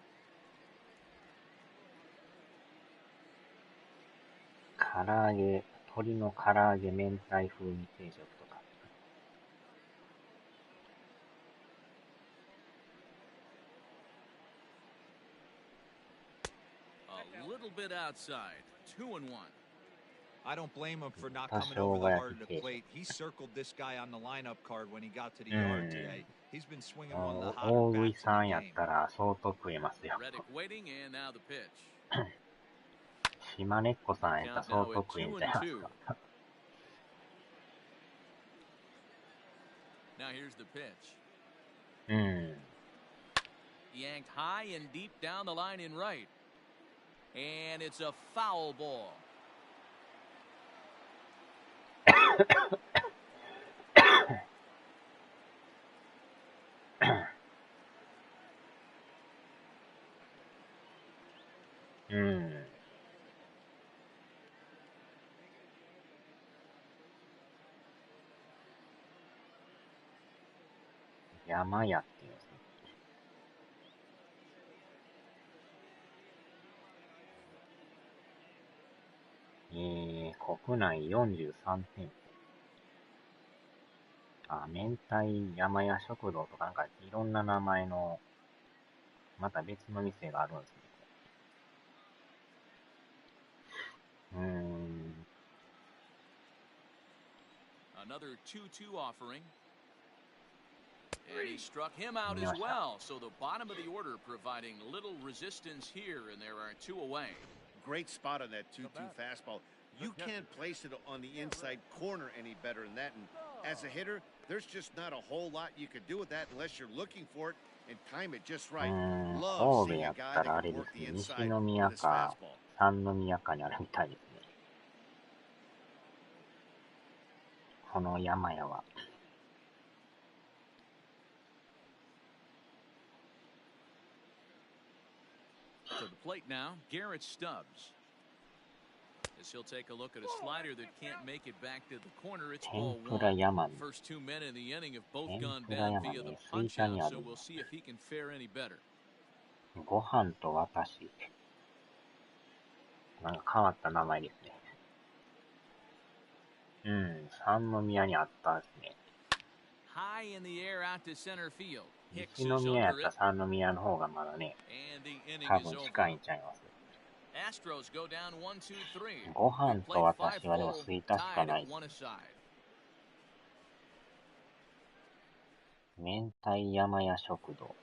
唐揚げ、鶏の唐揚げ明太風味定食とか。A little bit outside. 2-1. I don't blame him for not coming over the heart of the plate. He circled this guy on the lineup card when he got to the yard today. He's been swinging one of the hotter 大食い bats さん in や the っ game. たら相当食えますよ。Reddick waiting, and now the pitch. 島根っこさんやったら相当食えんじゃないですか。Now here's the pitch. うん。 Yanked high and deep down the line in right. And it's a foul ball. うん。山屋っていうんですね。国内43店舗。あ、明太山屋食堂とかなんかいろんな名前の、また別の店があるんですね。Another 2-2 offering. And he struck him out as well. So the bottom of the order providing little resistance here, and there are 2 away. Great spot on that 2-2 fastball. You can't place it on the inside corner any better than that. And as a hitter, there's just not a whole lot you could do with that unless you're looking for it and time it just right. Love 神戸 seeing や a っ guy た that らあ can れで work す the ね。西 inside 宮 with his か fastball. 三宮かにあるみたいですね。この山屋は。To the plate now, Garrett Stubbs. As he'll take a look at a slider that can't make it back to the corner, it's ball 天ぷら 1. 山。 First 2 men in the inning have both 天 gone ぷら down 山 via the ね、スイ punch カに out, あ so る。we'll see if he can fare any better. ご飯と私。なんか変わった名前ですね。三宮にあったですね。High in the air out to center field. 西宮やったら三宮の方がまだね、多分近いんちゃいます。Astros go down 1-2-3. ご飯と私はでもスイカしかないです。明太山屋食堂。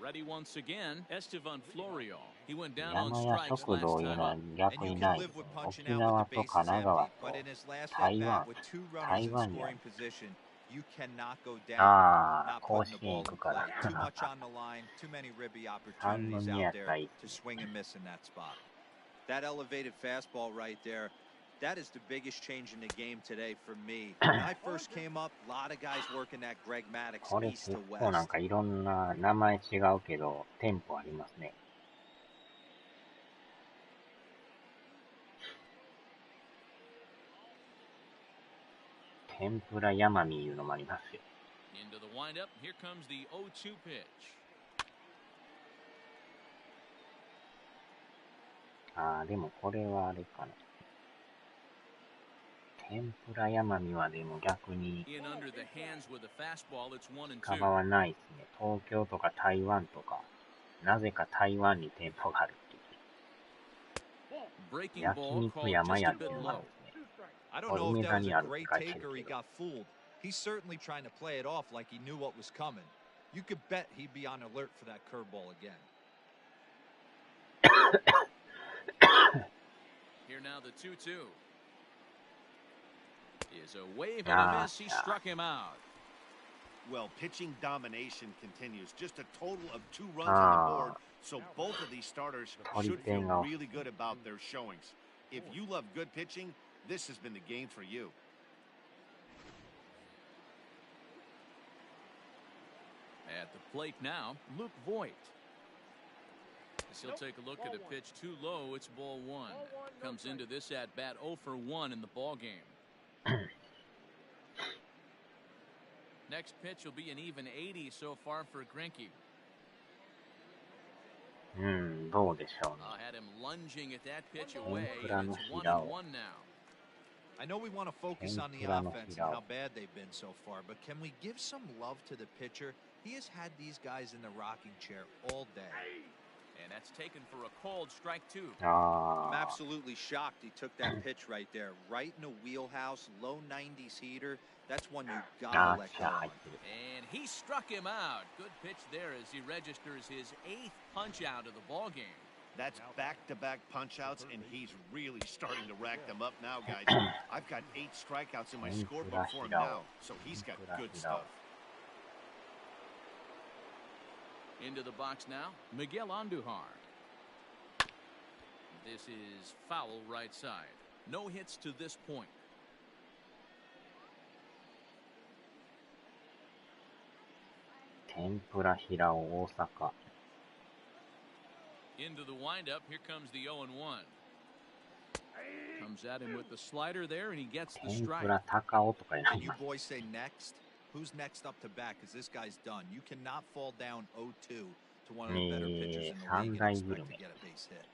Ready once again, Estevan Florio. He went down 山 on 屋 strikes 食 last 堂いうの time は up. 逆 And you に can ないで live すね。 with 沖 punching out 縄 with the と bases 神奈 empty, 川と but in his last 台 at 湾 bat with 2 runners 台 in 湾にあ scoring る。 position, you cannot go down ああ、 not 甲 putting 子 the 園 ball 行 in くから。 play. Too much on the line, too many ribby 三 opportunities 宮 out やった there らいいで to すね。 swing and miss in that spot. That elevated fastball right there, that is the biggest change in the game today for me. When I first came up, a lot of guys working that Greg Maddux これ east 結 to 構なん west. かいろんな名前違うけど、テンポありますね。天ぷら山見いうのもありますよ。Into the windup. Here comes the 0-2 pitch. ああ、でもこれはあれかな。天ぷら山見はでも逆に In under the hands with a fastball. It's 1-2. 近場はないですね。東京とか台湾とか、なぜか台湾に店舗があるっていう。 Breaking 焼 ball 肉 called 山 just 屋 a ってい bit うのがある low. んですね。 I don't これ know if 梅 that 田 was に a あるって great 書いて take る or け he ど。 got fooled. He's certainly trying to play it off like he knew what was coming. You could bet he'd be on alert for that curveball again. Here now the 2-2. Is a wave and a miss. He struck him out. Well, pitching domination continues. Just a total of 2 runs on the board. So both of these starters should feel really good about their showings. If you love good pitching, this has been the game for you. At the plate now, Luke Voigt. As he'll take a look at a pitch too low. It's ball 1. Comes into this at bat 0 for 1 in the ball game. Next pitch will be an even 80 so far for Greinke. どうでしょうね。 Had him lunging at that pitch away. 天ぷら And の it's 平尾。 1-1 now. I know we want to focus on the 天ぷらの offense 平 and 尾。 how bad they've been so far, but can we give some love to the pitcher? He has had these guys in the rocking chair all day. And that's taken for a cold strike 2. I'm ああ、 absolutely shocked he took that pitch right there. Right in the wheelhouse, low 90s heater. That's one you あ gotta あ、 let じ go ゃあ入 of. ってる。 And he struck him out. Good pitch there as he registers his 8th punch out of the ball game. That's back-to-back punch-outs, and he's really starting to rack them up now, guys. I've got 8 strikeouts in my scorebook for him now, so he's got good stuff. Into the box now, Miguel Andujar. This is foul right side. No hits to this point. 天ぷら平尾大阪。 Into the windup, here comes the 0-1. Comes at him with the slider there, and he gets the 天ぷ strike. ら高尾とかにな Can り you ます。 boys say next? Who's next up to bat? Because this guy's done. You cannot fall down 0-2 to one of the better pitchers in the league and 三大 expect グ to ルメ。 get a base hit.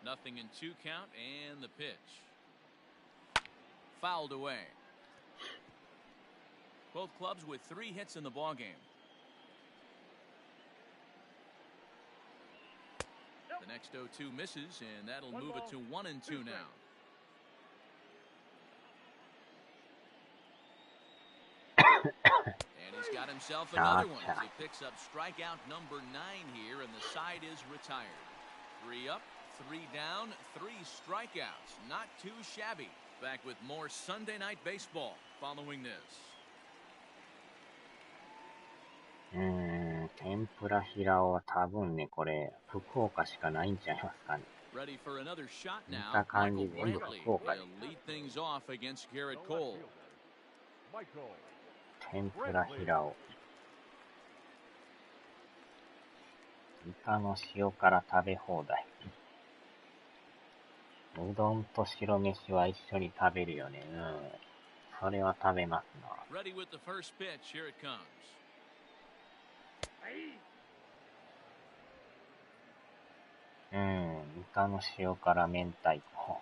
Nothing in 2 count, and the pitch. Fouled away. Both clubs with 3 hits in the ball game. The next 0-2 misses, and that'll move it to 1-2 now. And he's got himself another one as he picks up strikeout number 9 here, and the side is retired. 3 up, 3 down, 3 strikeouts. Not too shabby. Back with more Sunday Night Baseball following this. 天ぷら平尾は多分ね、これ、福岡しかないんちゃいますかね。 Ready for another shot 見 now. た感 Michael じ全部 Brantley 福岡で will lead things off against Garrett Cole. Michael. 天ぷら平尾。イカの塩辛食べ放題。うどんと白飯は一緒に食べるよね。それは食べますな。 Ready with the first pitch. Here it comes. イカの塩辛明太子。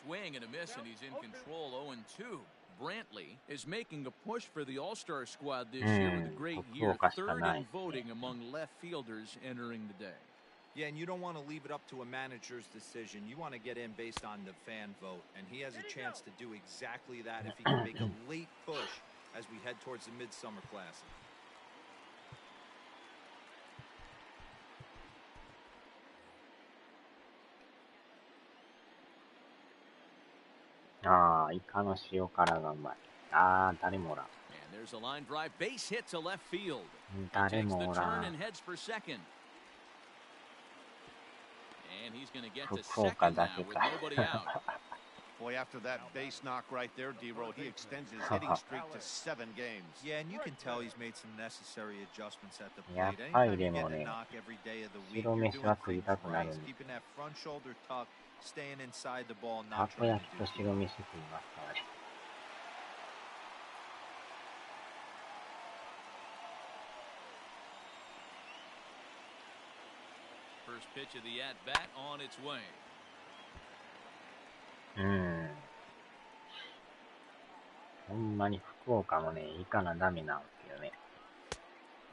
Swing and a miss, and he's in control 0-2. Brantley is making a push for the All-Star squad this year with a great year, 3rd in voting among left fielders entering the day. Yeah, and you don't want to leave it up to a manager's decision. You want to get in based on the fan vote, and he has a chance to do exactly that if he can make a late push as we head towards the Midsummer Classic. Ah, イカの塩辛がうまい。ああ、誰もおらん。And there's a line drive base hit to left field. 誰 Takes も the おら turn ん。 and heads for second. And he's going to get to 福岡 second だ now け with か。 nobody out. Boy, after that base knock right there, D-Roll, he extends his hitting streak to 7 games. Yeah, and you can tell he's made some necessary adjustments at the やっ plate. ぱり Anytime で you も get a ね、 knock every day of the week, 白 you're 飯 doing は食い things たくな right. る He's んで、 keeping that front shoulder tucked, staying inside the ball, た not こ trying 焼 to き do と too 白 much. 飯食いますからね。First pitch of the at-bat on its way. ほんまに福岡もね、いかなダメなんですよね。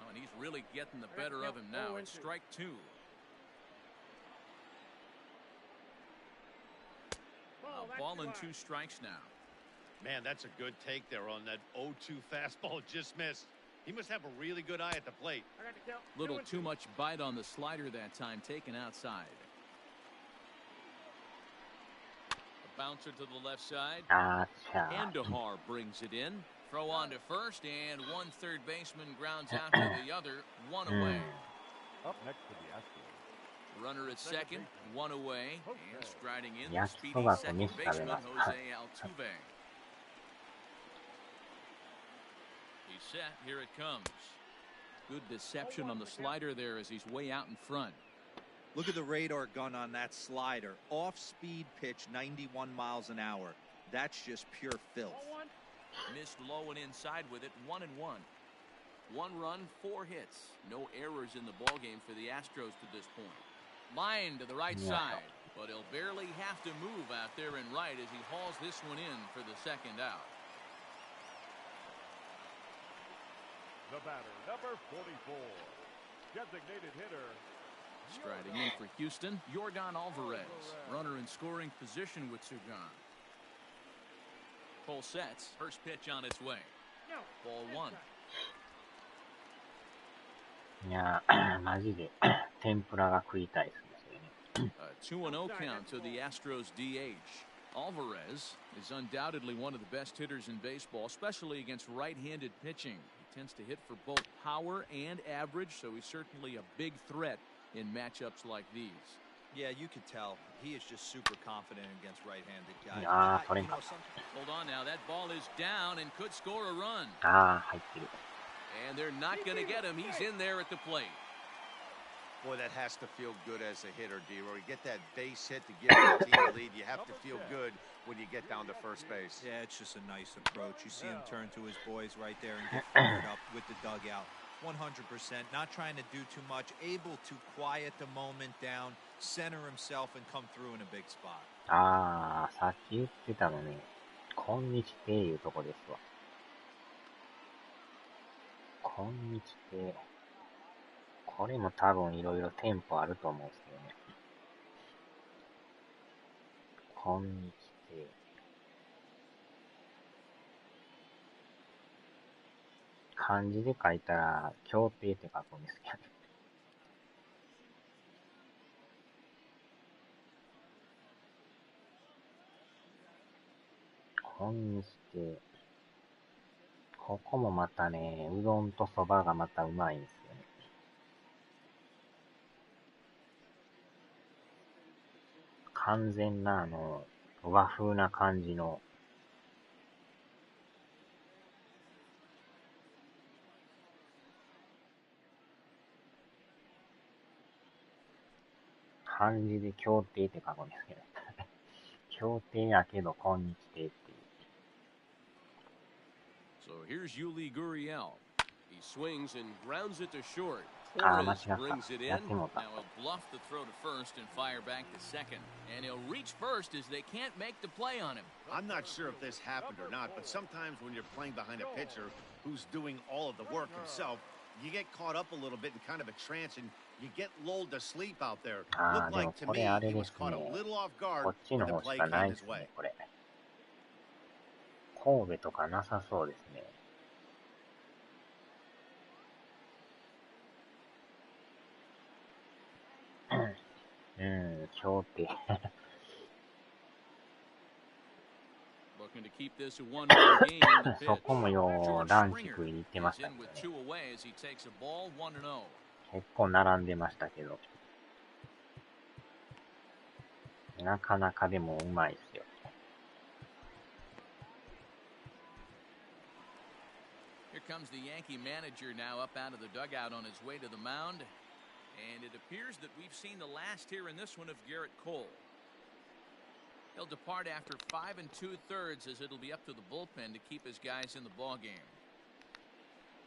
Oh, and he's really getting the better of him now. It's strike 2. A ball and 2 strikes now. Man, that's a good take there on that 0-2 fastball just missed. He must have a really good eye at the plate. Little too much bite on the slider that time, taken outside. A bouncer to the left side. あーちゃー。 Andahar brings it in. Throw on to first, and one third baseman grounds out to the other, one away. Up next to the Astros. Runner at second, one away, and striding in the 焼き speedy そばと second 飯食べ baseman ます。 Jose Altuve. He's set. Here it comes. Good deception on the slider there as he's way out in front. Look at the radar gun on that slider. Off-speed pitch, 91 miles an hour. That's just pure filth. Missed low and inside with it, 1-1. 1 run, 4 hits. No errors in the ballgame for the Astros to this point. Line to the right side, but he'll barely have to move out there and right as he hauls this one in for the second out. The batter, number 44. Designated hitter. Striding in for Houston, Yordan Alvarez. Runner in scoring position with Sugan. Full sets. First pitch on its way. Ball 1. いや、マジで天ぷらが食いたいですね。A 2-0 count to the Astros DH. Alvarez is undoubtedly one of the best hitters in baseball, especially against right-handed pitching. He tends to hit for both power and average, so he's certainly a big threat in matchups like these. Yeah, you could tell. He is just super confident against right-handed guys. あー、取れんかっ Hold on now, that ball is down and could score a run. た。ああ、入ってる。And they're not going to get him. He's in there at the plate. Boy, that has to feel good as a hitter, D-Roll. You get that base hit to give your team a lead. You have to feel good when you get down to first base. Yeah, it's just a nice approach. You see him turn to his boys right there and get fired up with the dugout. 100%, not trying to do too much, able to quiet the moment down, center himself, and come through in a big spot. ああ、さっき言ってたのね。こんにちていうとこですわ。こんにちて。これも多分いろいろテンポあると思うんですけどね。こんにちて。漢字で書いたら、協定って書くんですけど。こんにちて。ここもまたね、うどんとそばがまたうまいんですよね。完全な和風な感じの、漢字で協定って書くんですけど。協定やけど、こんにちてっていう。So here's Yuli Gurriel. He swings and grounds it to short. あー、間 Torres 違 brings っ it た。やっ in. てもうた。 Now he'll bluff the throw to first and fire back to second. And he'll reach first as they can't make the play on him. I'm not sure if this happened or not, but sometimes when you're playing behind a pitcher who's doing all of the work himself, You get caught up a little bit in kind of a trance, and you get lulled to sleep out there. ああ、 Looked でも like to こ me れあれ he で was す caught ね。 a little off こ guard っちの when the 方し play かない came で his すね、 way. これ。神戸とかなさそうですね。うん、協定。Looking to keep this a 1-run game in the そ pitch. こもよう George ランチ Springer 食いに行ってま is した in けど with ね。 two away as he takes a ball 1-0. 結構並んでましたけど。なかなかでもうまいですよ。Here comes the Yankee manager now up out of the dugout on his way to the mound. And it appears that we've seen the last here in this one of Garrett Cole. He'll depart after 5 2/3 as it'll be up to the bullpen to keep his guys in the ball game.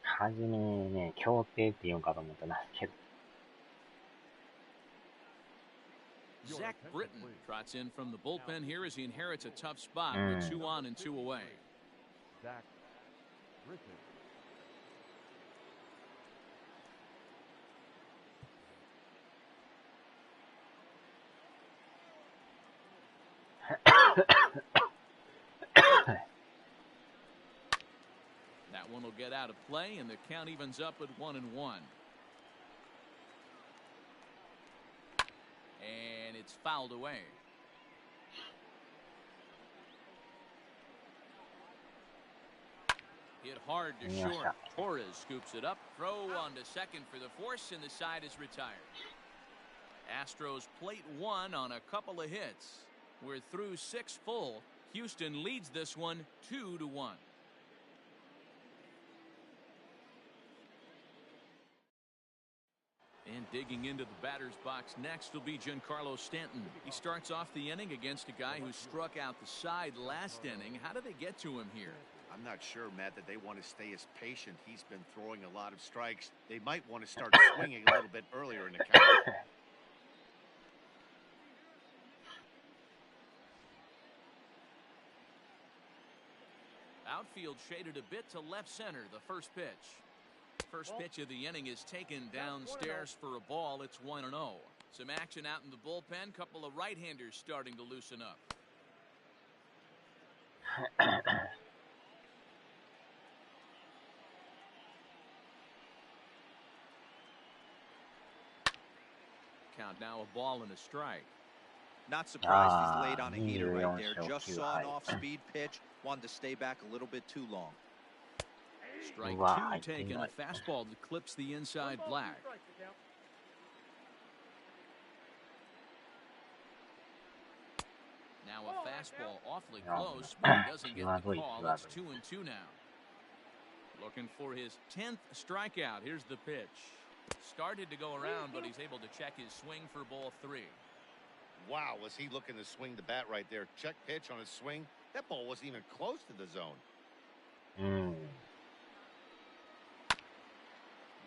はじめね、協定って言うんかと思ったんですけど。Zach Britton trots in from the bullpen here as he inherits a tough spot with 2 on and 2 away. Zach Britton. That one will get out of play, and the count evens up at 1-1. And it's fouled away. Hit hard to short. Torres scoops it up. Throw on to second for the force, and the side is retired. Astros plate 1 on a couple of hits. We're through 6 full. Houston leads this one 2-1. And digging into the batter's box next will be Giancarlo Stanton. He starts off the inning against a guy who struck out the side last inning. How did they get to him here? I'm not sure, Matt, that they want to stay as patient. He's been throwing a lot of strikes. They might want to start swinging a little bit earlier in the count. Outfield shaded a bit to left center, the first pitch. First pitch of the inning is taken downstairs for a ball. It's 1-0. Some action out in the bullpen. Couple of right-handers starting to loosen up. Count now a ball and a strike. Not surprised he's laid on a heater right there. Just saw an off-speed pitch. Wanted to stay back a little bit too long. Strike 2 taken. A fastball that clips the inside black. Now a fastball awfully close, but he doesn't get the call. It's 2-2 now. Looking for his 10th strikeout. Here's the pitch. Started to go around, but he's able to check his swing for ball 3. Wow, was he looking to swing the bat right there? Check pitch on his swing. That ball wasn't even close to the zone.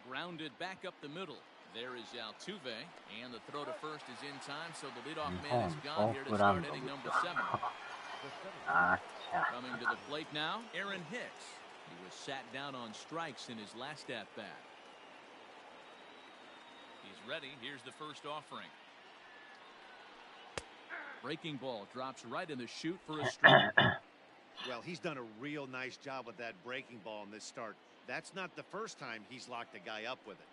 Grounded back up the middle. There is Altuve, and the throw to first is in time, so the leadoff man is gone here to start inning number 7. Coming to the plate now, Aaron Hicks. He was sat down on strikes in his last at-bat. He's ready. Here's the first offering. Breaking ball drops right in the chute for a strike. Well, he's done a real nice job with that breaking ball in this start. That's not the first time he's locked a guy up with it.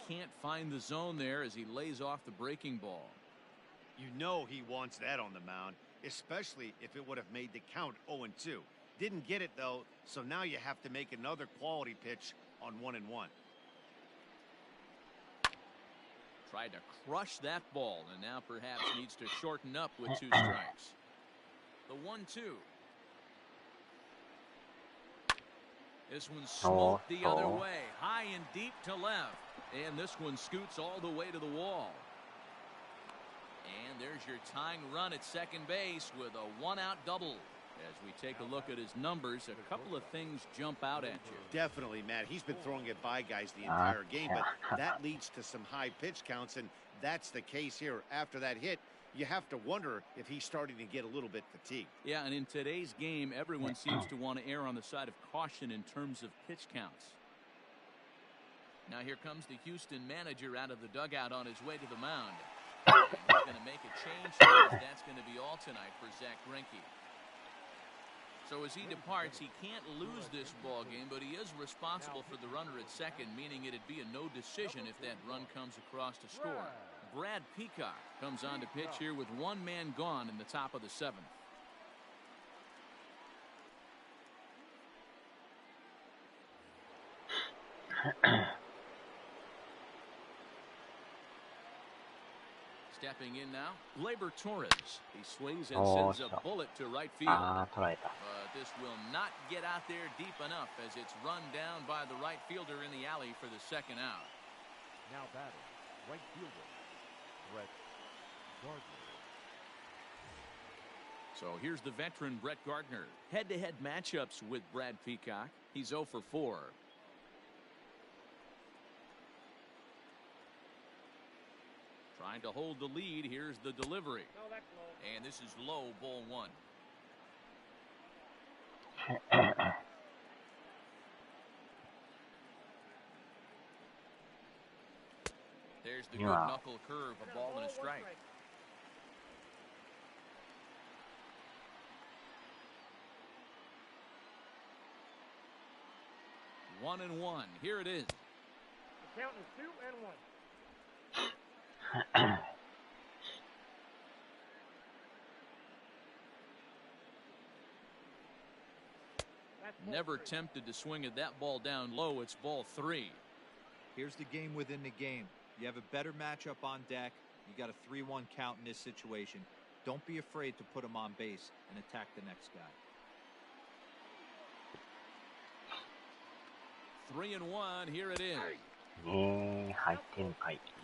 Can't find the zone there as he lays off the breaking ball. You know he wants that on the mound, especially if it would have made the count 0-2. Didn't get it, though, so now you have to make another quality pitch on 1-1. Tried to crush that ball, and now perhaps needs to shorten up with 2 strikes. The 1-2. This one smoked the other way, high and deep to left. And this one scoots all the way to the wall. And there's your tying run at second base with a 1-out double. As we take a look at his numbers, a couple of things jump out at you. Definitely, Matt. He's been throwing it by guys the entire game, but that leads to some high pitch counts, and that's the case here. After that hit, you have to wonder if he's starting to get a little bit fatigued. Yeah, and in today's game, everyone seems to want to err on the side of caution in terms of pitch counts. Now here comes the Houston manager out of the dugout on his way to the mound. And he's going to make a change here, and that's going to be all tonight for Zach Greinke. So as he departs, he can't lose this ball game, but he is responsible for the runner at second, meaning it'd be a no decision if that run comes across to score. Brad Peacock comes on to pitch here with one man gone in the top of the seventh. Stepping in now, Gleyber Torres. He swings and sends a bullet to right field. But this will not get out there deep enough as it's run down by the right fielder in the alley for the second out. Now batting, right fielder, Brett Gardner. So here's the veteran Brett Gardner. Head-to-head matchups with Brad Peacock. He's 0 for 4. Trying to hold the lead. Here's the delivery. And this is low, ball 1. There's the good knuckle curve, a ball and a strike. 1-1. Here it is. The count is 2-1. Never tempted to swing at that ball down low. It's ball 3. Here's the game within the game. You have a better matchup on deck. You got a 3-1 count in this situation. Don't be afraid to put him on base and attack the next guy. 3-1. Here it is. You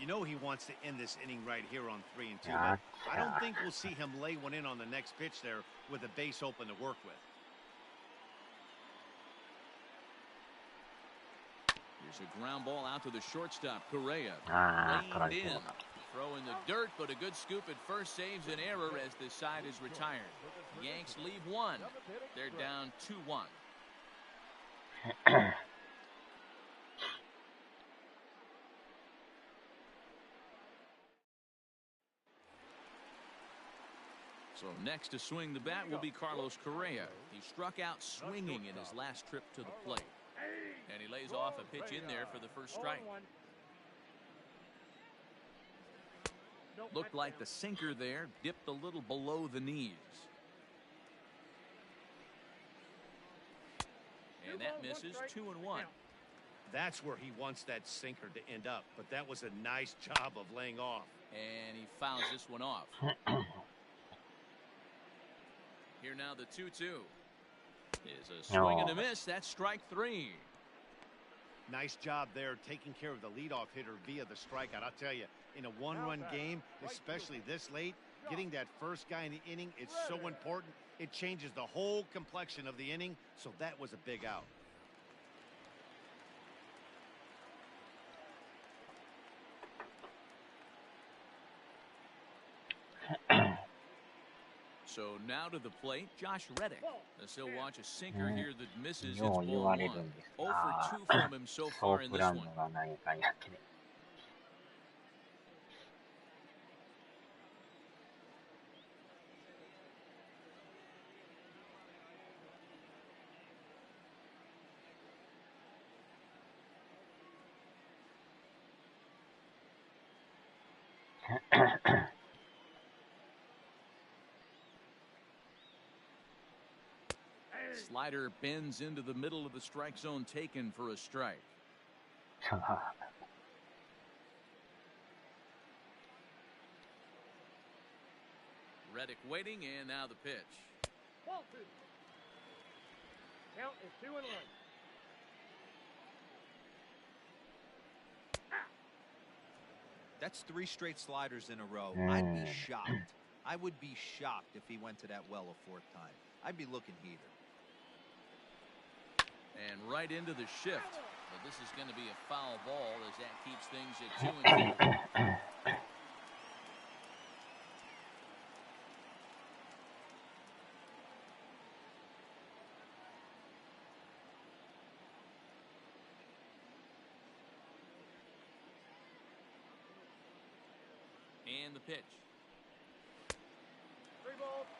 know he wants to end this inning right here on 3-2. I don't think we'll see him lay one in on the next pitch there with a base open to work with. Here's a ground ball out to the shortstop, Correa. Reined in. Throw in the dirt, but a good scoop at first saves an error as this side is retired. Yanks leave 1. They're down 2-1. So next to swing the bat will be Carlos Correa. He struck out swinging in his last trip to the plate. And he lays off a pitch in there for the first strike. Looked like the sinker there dipped a little below the knees. And that misses. 2-1. That's where he wants that sinker to end up. But that was a nice job of laying off. And he fouls this one off. Here now the 2-2. Is a swing and a miss. That's strike 3. Nice job there taking care of the leadoff hitter via the strikeout. I'll tell you, in a one-run game, especially this late, getting that first guy in the inning, it's so important. It changes the whole complexion of the inning, so that was a big out. So now to the plate, Josh Reddick. As he'll watch a sinker here that misses. It's ball 1. 0 for 2 from him so far in this one. Slider bends into the middle of the strike zone, taken for a strike. Reddick waiting, and now the pitch. Ball 2. Count is 2-1. That's 3 straight sliders in a row. I'd be shocked. I would be shocked if he went to that well a 4th time. I'd be looking heater. And right into the shift. But this is going to be a foul ball as that keeps things at 2-2. And the pitch.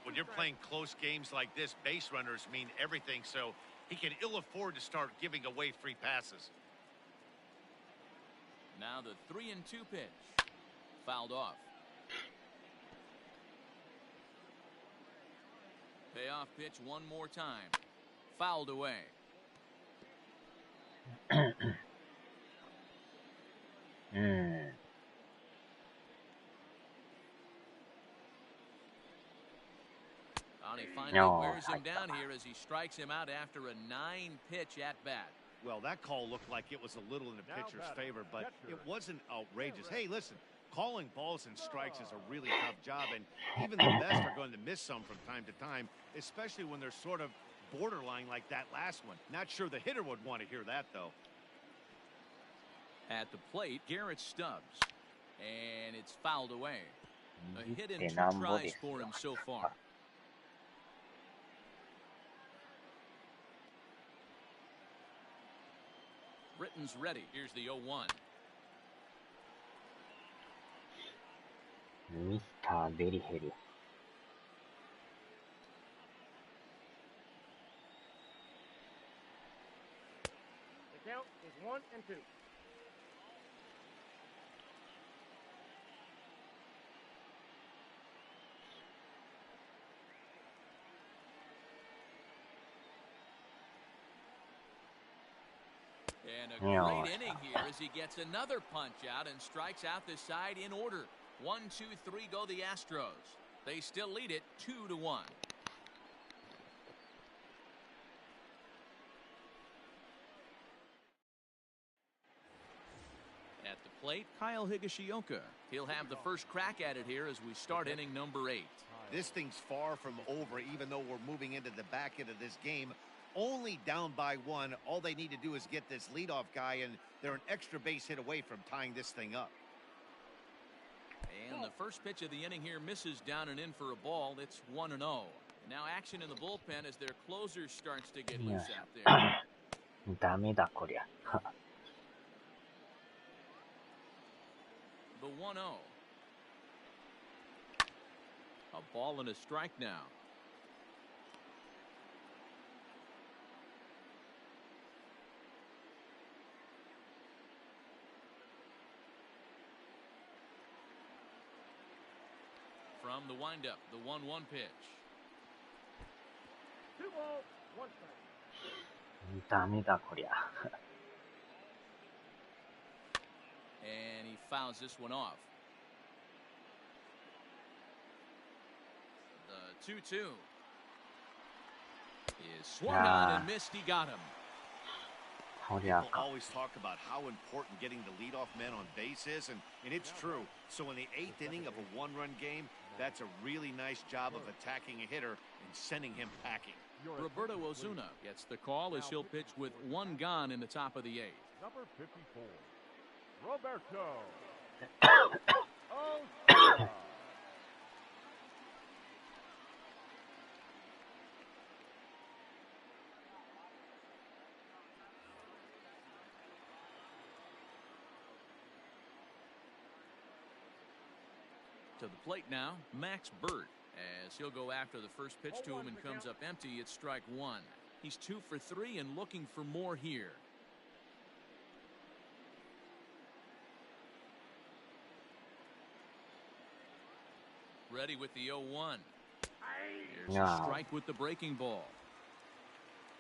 When you're playing close games like this, base runners mean everything, so he can ill afford to start giving away free passes. Now the 3-2 pitch. Fouled off. Payoff pitch one more time. Fouled away. He finally wears him down here as he strikes him out after a 9-pitch at bat. Well, that call looked like it was a little in the pitcher's favor, but it wasn't outrageous. Hey, listen, calling balls and strikes is a really tough job, and even the best are going to miss some from time to time, especially when they're sort of borderline like that last one. Not sure the hitter would want to hear that, though. At the plate, Garrett Stubbs, and it's fouled away. A hit in 2 tries for him so far. Britton's ready. Here's the 0-1. Mr. Berryhill. The count is 1-2. And a great inning here as he gets another punch out and strikes out the side in order. 1, 2, 3 go the Astros. They still lead it 2-1. At the plate, Kyle Higashioka. He'll have the first crack at it here as we start inning number 8. This thing's far from over, even though we're moving into the back end of this game. Only down by 1. All they need to do is get this leadoff guy, and they're an extra base hit away from tying this thing up. And the first pitch of the inning here misses down and in for a ball. It's 1-0. Now action in the bullpen as their closer starts to get loose out there. ダメだこりゃ。The 1-0. A ball and a strike now. From the windup, the 1-1 pitch. 2 balls, 1 strike. ダメだこりゃ。And he fouls this one off. The 2-2 is swung on and missed. He got him. People always talk about how important getting the leadoff man on base is, and it's true. So in the 8th inning of a 1-run game, that's a really nice job of attacking a hitter and sending him packing. Roberto Ozuna gets the call as he'll pitch with 1 gone in the top of the 8th. Number 54, Roberto Osuna. To the plate now, Max Burt, as he'll go after the first pitch to him and comes up empty. It's strike 1. He's 2 for 3 and looking for more here. Ready with the 0-1. There's a strike with the breaking ball.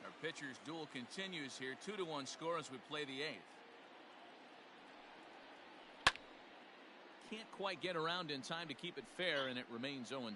Our pitcher's duel continues here. 2-1 score as we play the 8th. Can't quite get around in time to keep it fair, and it remains 0-2. And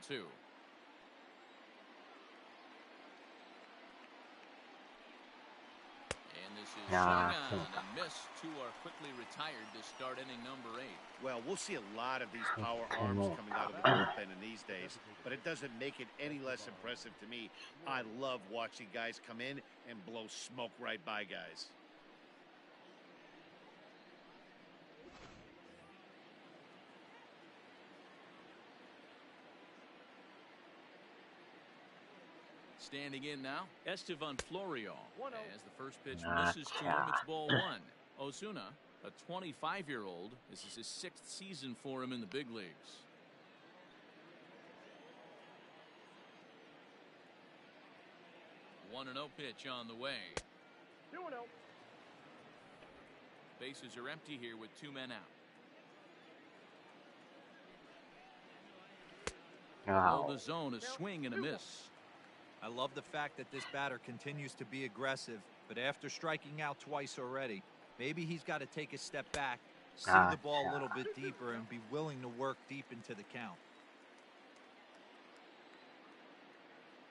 this is swung on and missed. 2 are quickly retired to start inning number 8. Well, we'll see a lot of these power arms coming out of the bullpen in these days, but it doesn't make it any less impressive to me. I love watching guys come in and blow smoke right by guys. Standing in now, Estevan Florial. As the first pitch misses to him, it's ball 1. Ozuna, a 25-year-old. This is his 6th season for him in the big leagues. 1-0 pitch on the way. 2-0. Bases are empty here with 2 men out. Wow. The zone, a swing and a miss. I love the fact that this batter continues to be aggressive, but after striking out twice already, maybe he's got to take a step back, see the ball a little bit deeper, and be willing to work deep into the count.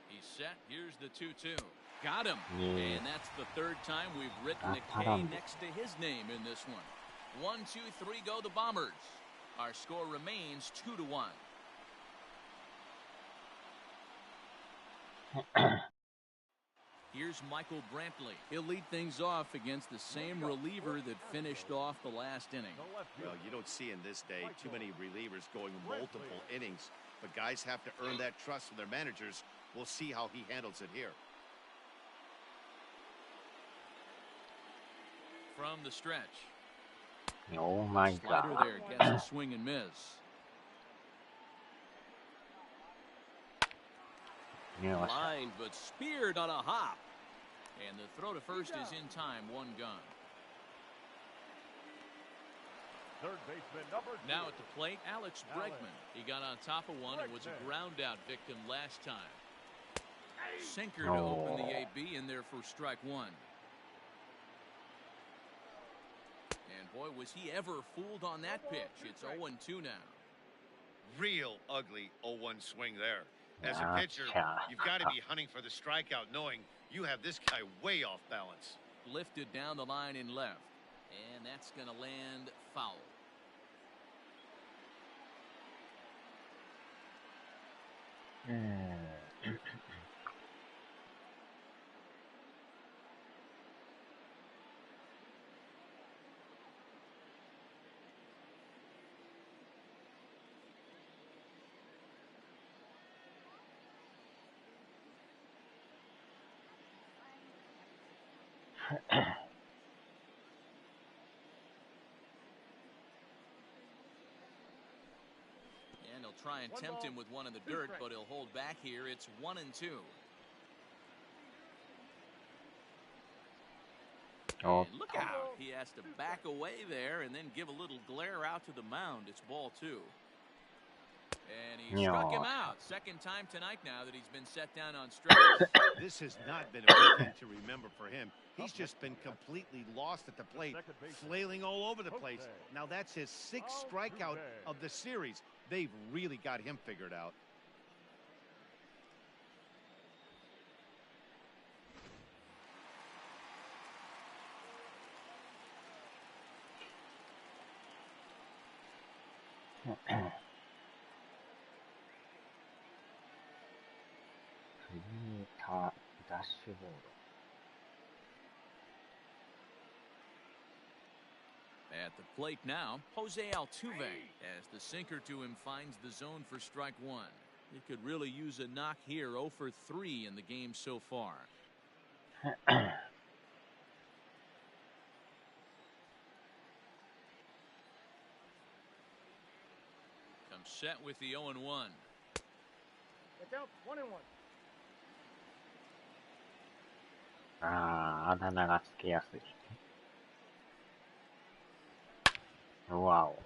He's set. Here's the 2-2. Got him. Yeah. And that's the 3rd time we've written a K next to his name in this one. 1-2-3 go the Bombers. Our score remains 2-1. Here's Michael Brantley. He'll lead things off against the same reliever that finished off the last inning. Well, you don't see in this day too many relievers going multiple innings, but guys have to earn that trust from their managers. We'll see how he handles it here. From the stretch. Oh my Slider God. there gets a swing and miss. Lined but speared on a hop. And the throw to first is in time, 1 gone. Third baseman number 2. Now at the plate, Alex Bregman. He got on top of one and was a ground out victim last time. Sinker to open the AB in there for strike 1. And boy, was he ever fooled on that pitch. It's 0-2 now. Real ugly 0-1 swing there. As a pitcher, you've got to be hunting for the strikeout, knowing you have this guy way off balance. Lifted down the line in left. And that's going to land foul. And he'll try and tempt him with one in the dirt, but he'll hold back here. It's 1-2. Oh, And look out. He has to back away there and then give a little glare out to the mound. It's ball 2. And he struck him out. 2nd time tonight now that he's been set down on strikes. This has not been a weekend to remember for him. He's just been completely lost at the plate, flailing all over the place. Now that's his 6th strikeout of the series. They've really got him figured out. At the plate now, Jose Altuve, as the sinker to him finds the zone for strike 1. He could really use a knock here. 0 for 3 in the game so far. Comes set with the 0-1. It's out 1-1. あだ名がつけやすい。わお。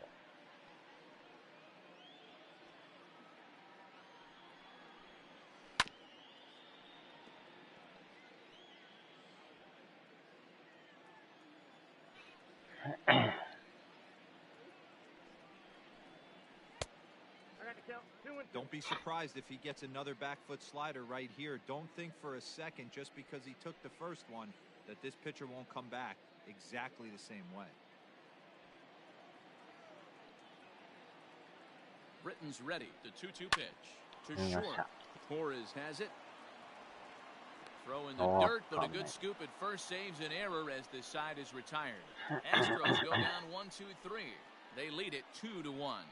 Don't be surprised if he gets another back foot slider right here. Don't think for a second, just because he took the first one, that this pitcher won't come back exactly the same way. Britton's ready. The 2-2 pitch to short. Torres has it. Throw in the dirt, but a good scoop at first saves an error as this side is retired. Astros go down 1-2-3. They lead it 2-1.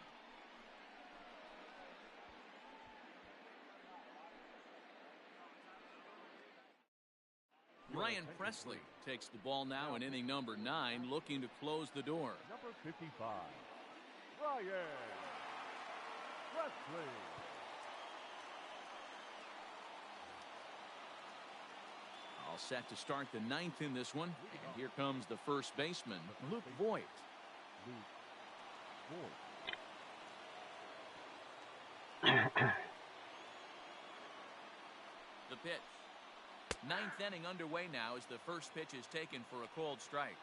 Ryan Presley takes the ball now in inning number 9, looking to close the door. Number 55, Ryan Presley. All set to start the ninth in this one. And here comes the first baseman, Luke Voigt. The pitch. Ninth inning underway now as the first pitch is taken for a cold strike.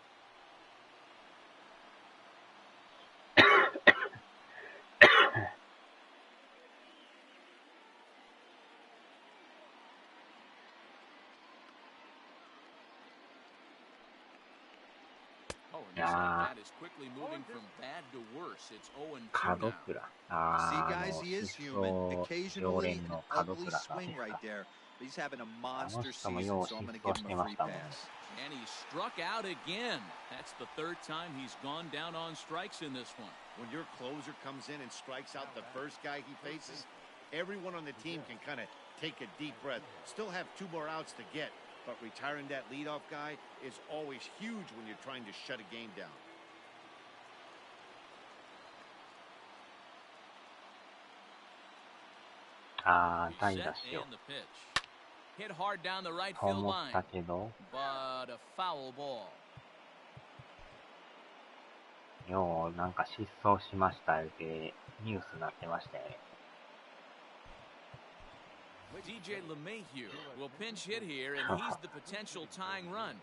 That is quickly moving from bad to worse. It's 0-2 now. See, guys, he is human. Occasionally, an ugly swing right there. But he's having a monster season, so I'm going to give him a free pass. And he struck out again. That's the third time he's gone down on strikes in this one. When your closer comes in and strikes out the first guy he faces, everyone on the team can kind of take a deep breath. Still have 2 more outs to get. But retiring that leadoff guy is always huge when you're trying to shut a game down. And the pitch. Hit hard down the right field line. But a foul ball. ようなんか失踪しましたってニュースになってましたよね。DJ LeMahieu will pinch hit here, and he's the potential tying run.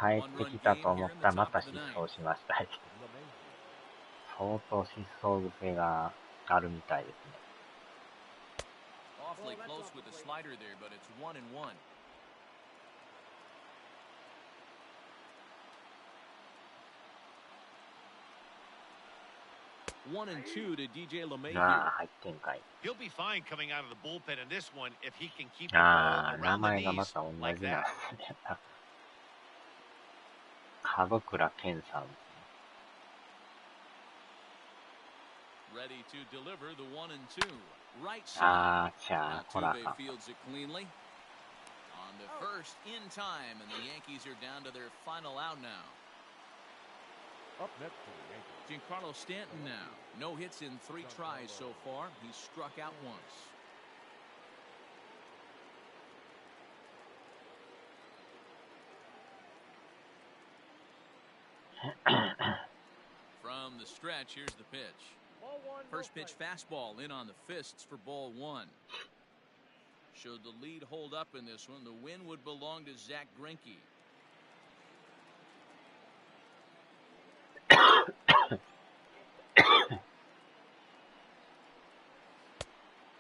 帰ってきたと思ったらまた失踪しました。相当失踪癖があるみたいですね。Awfully close with the slider there, but it's 1-1. One and two to DJ LeMahieu. He'll be fine coming out of the bullpen in this one if he can keep the ball around the knees like that. 門倉健さん。Ready to deliver the 1-2. Right side. Altuve fields it cleanly. On to first in time, and the Yankees are down to their final out now. Up next for the Yankees. Giancarlo Stanton now. No hits in 3 tries so far. He's struck out once. From the stretch, here's the pitch. First pitch fastball in on the fists for ball 1. Should the lead hold up in this one, the win would belong to Zach Greinke.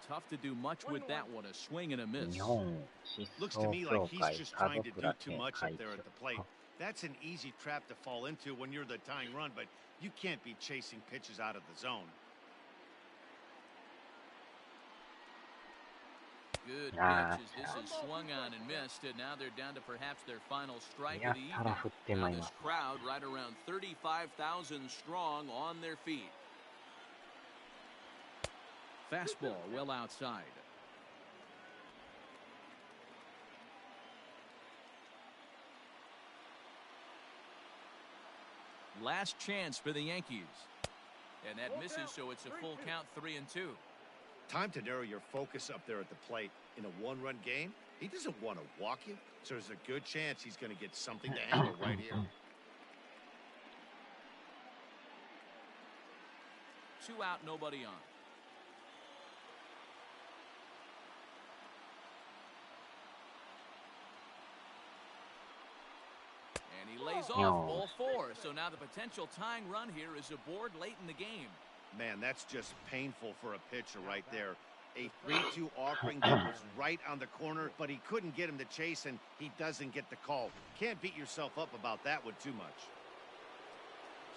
Tough to do much with that one, a swing and a miss. Looks to me like he's just trying to do too much up there at the plate. That's an easy trap to fall into when you're the tying run, but you can't be chasing pitches out of the zone. Good pitch as this is swung on and missed, and now they're down to perhaps their final strike of the evening. Now this crowd right around 35,000 strong on their feet. Fastball well outside. Last chance for the Yankees. And that misses, so it's a full count, 3-2. Time to narrow your focus up there at the plate. In a 1-run game, he doesn't want to walk you, so there's a good chance he's going to get something to handle right here. 2 out, nobody on. And he lays off ball 4, so now the potential tying run here is aboard late in the game. Man, that's just painful for a pitcher right there. A 3-2 offering that was right on the corner, but he couldn't get him to chase, and he doesn't get the call. Can't beat yourself up about that one too much.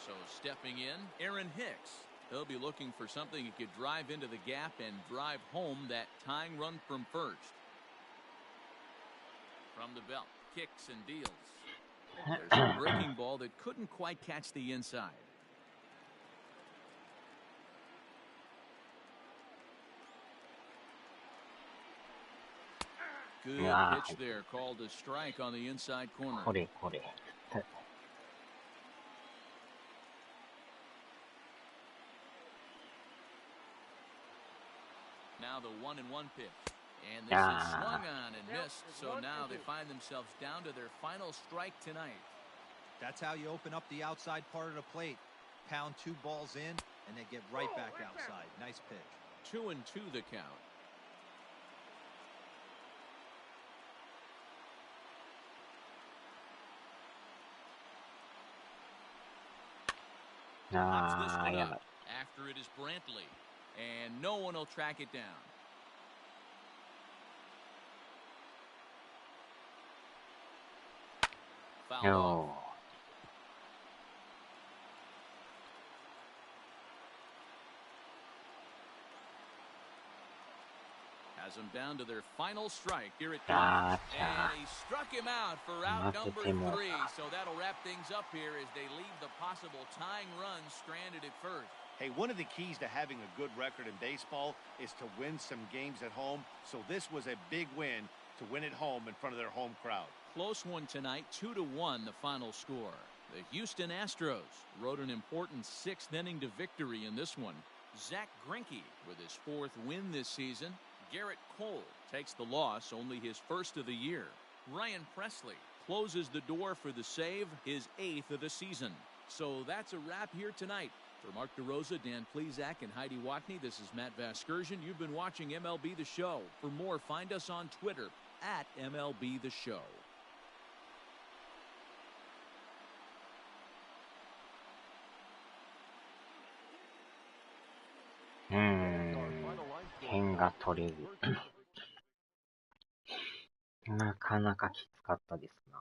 So stepping in, Aaron Hicks. He'll be looking for something he could drive into the gap and drive home that tying run from first. From the belt, kicks and deals. There's a breaking ball that couldn't quite catch the inside. Good pitch there, called a strike on the inside corner. Now the 1-1 pitch. And this is swung on and missed, so now they find themselves down to their final strike tonight. That's how you open up the outside part of the plate. Pound 2 balls in, and they get right back outside. Nice pitch. 2-2 the count. Pops this one up. After it is Brantley, and no one will track it down. Foul off. Has them down to their final strike. Here it comes. And he struck him out for out number 3. So that'll wrap things up here as they leave the possible tying run stranded at first. Hey, one of the keys to having a good record in baseball is to win some games at home. So this was a big win to win at home in front of their home crowd. Close one tonight, 2-1 the final score. The Houston Astros rode an important 6th inning to victory in this one. Zach Greinke with his 4th win this season. Garrett Cole takes the loss, only his 1st of the year. Ryan Presley closes the door for the save, his 8th of the season. So that's a wrap here tonight. For Mark DeRosa, Dan Plesac, and Heidi Watney, this is Matt Vasgersian. You've been watching MLB The Show. For more, find us on Twitter at MLB The Show. Hmm. 点が取れず。なかなかきつかったですな。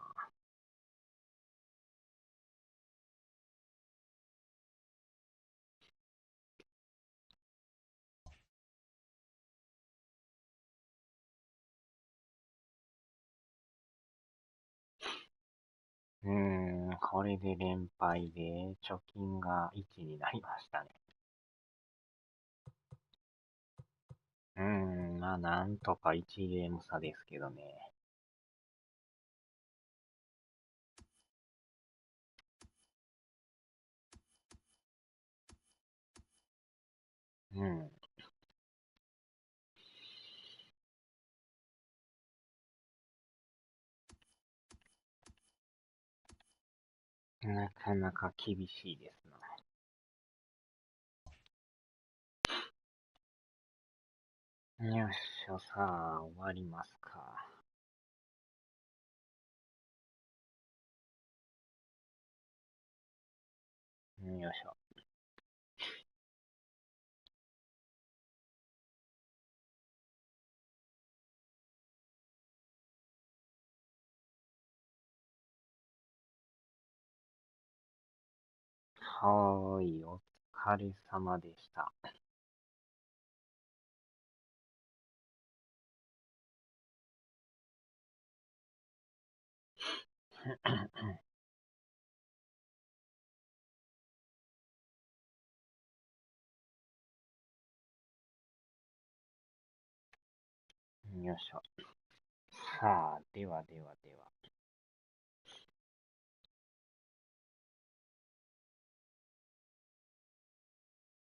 これで連敗で貯金が1になりましたね。まあなんとか1ゲーム差ですけどね。なかなか厳しいですな。よっしゃ、さあ、終わりますか。よいしょ。はーい、お疲れ様でした。よいしょ。さあ、では。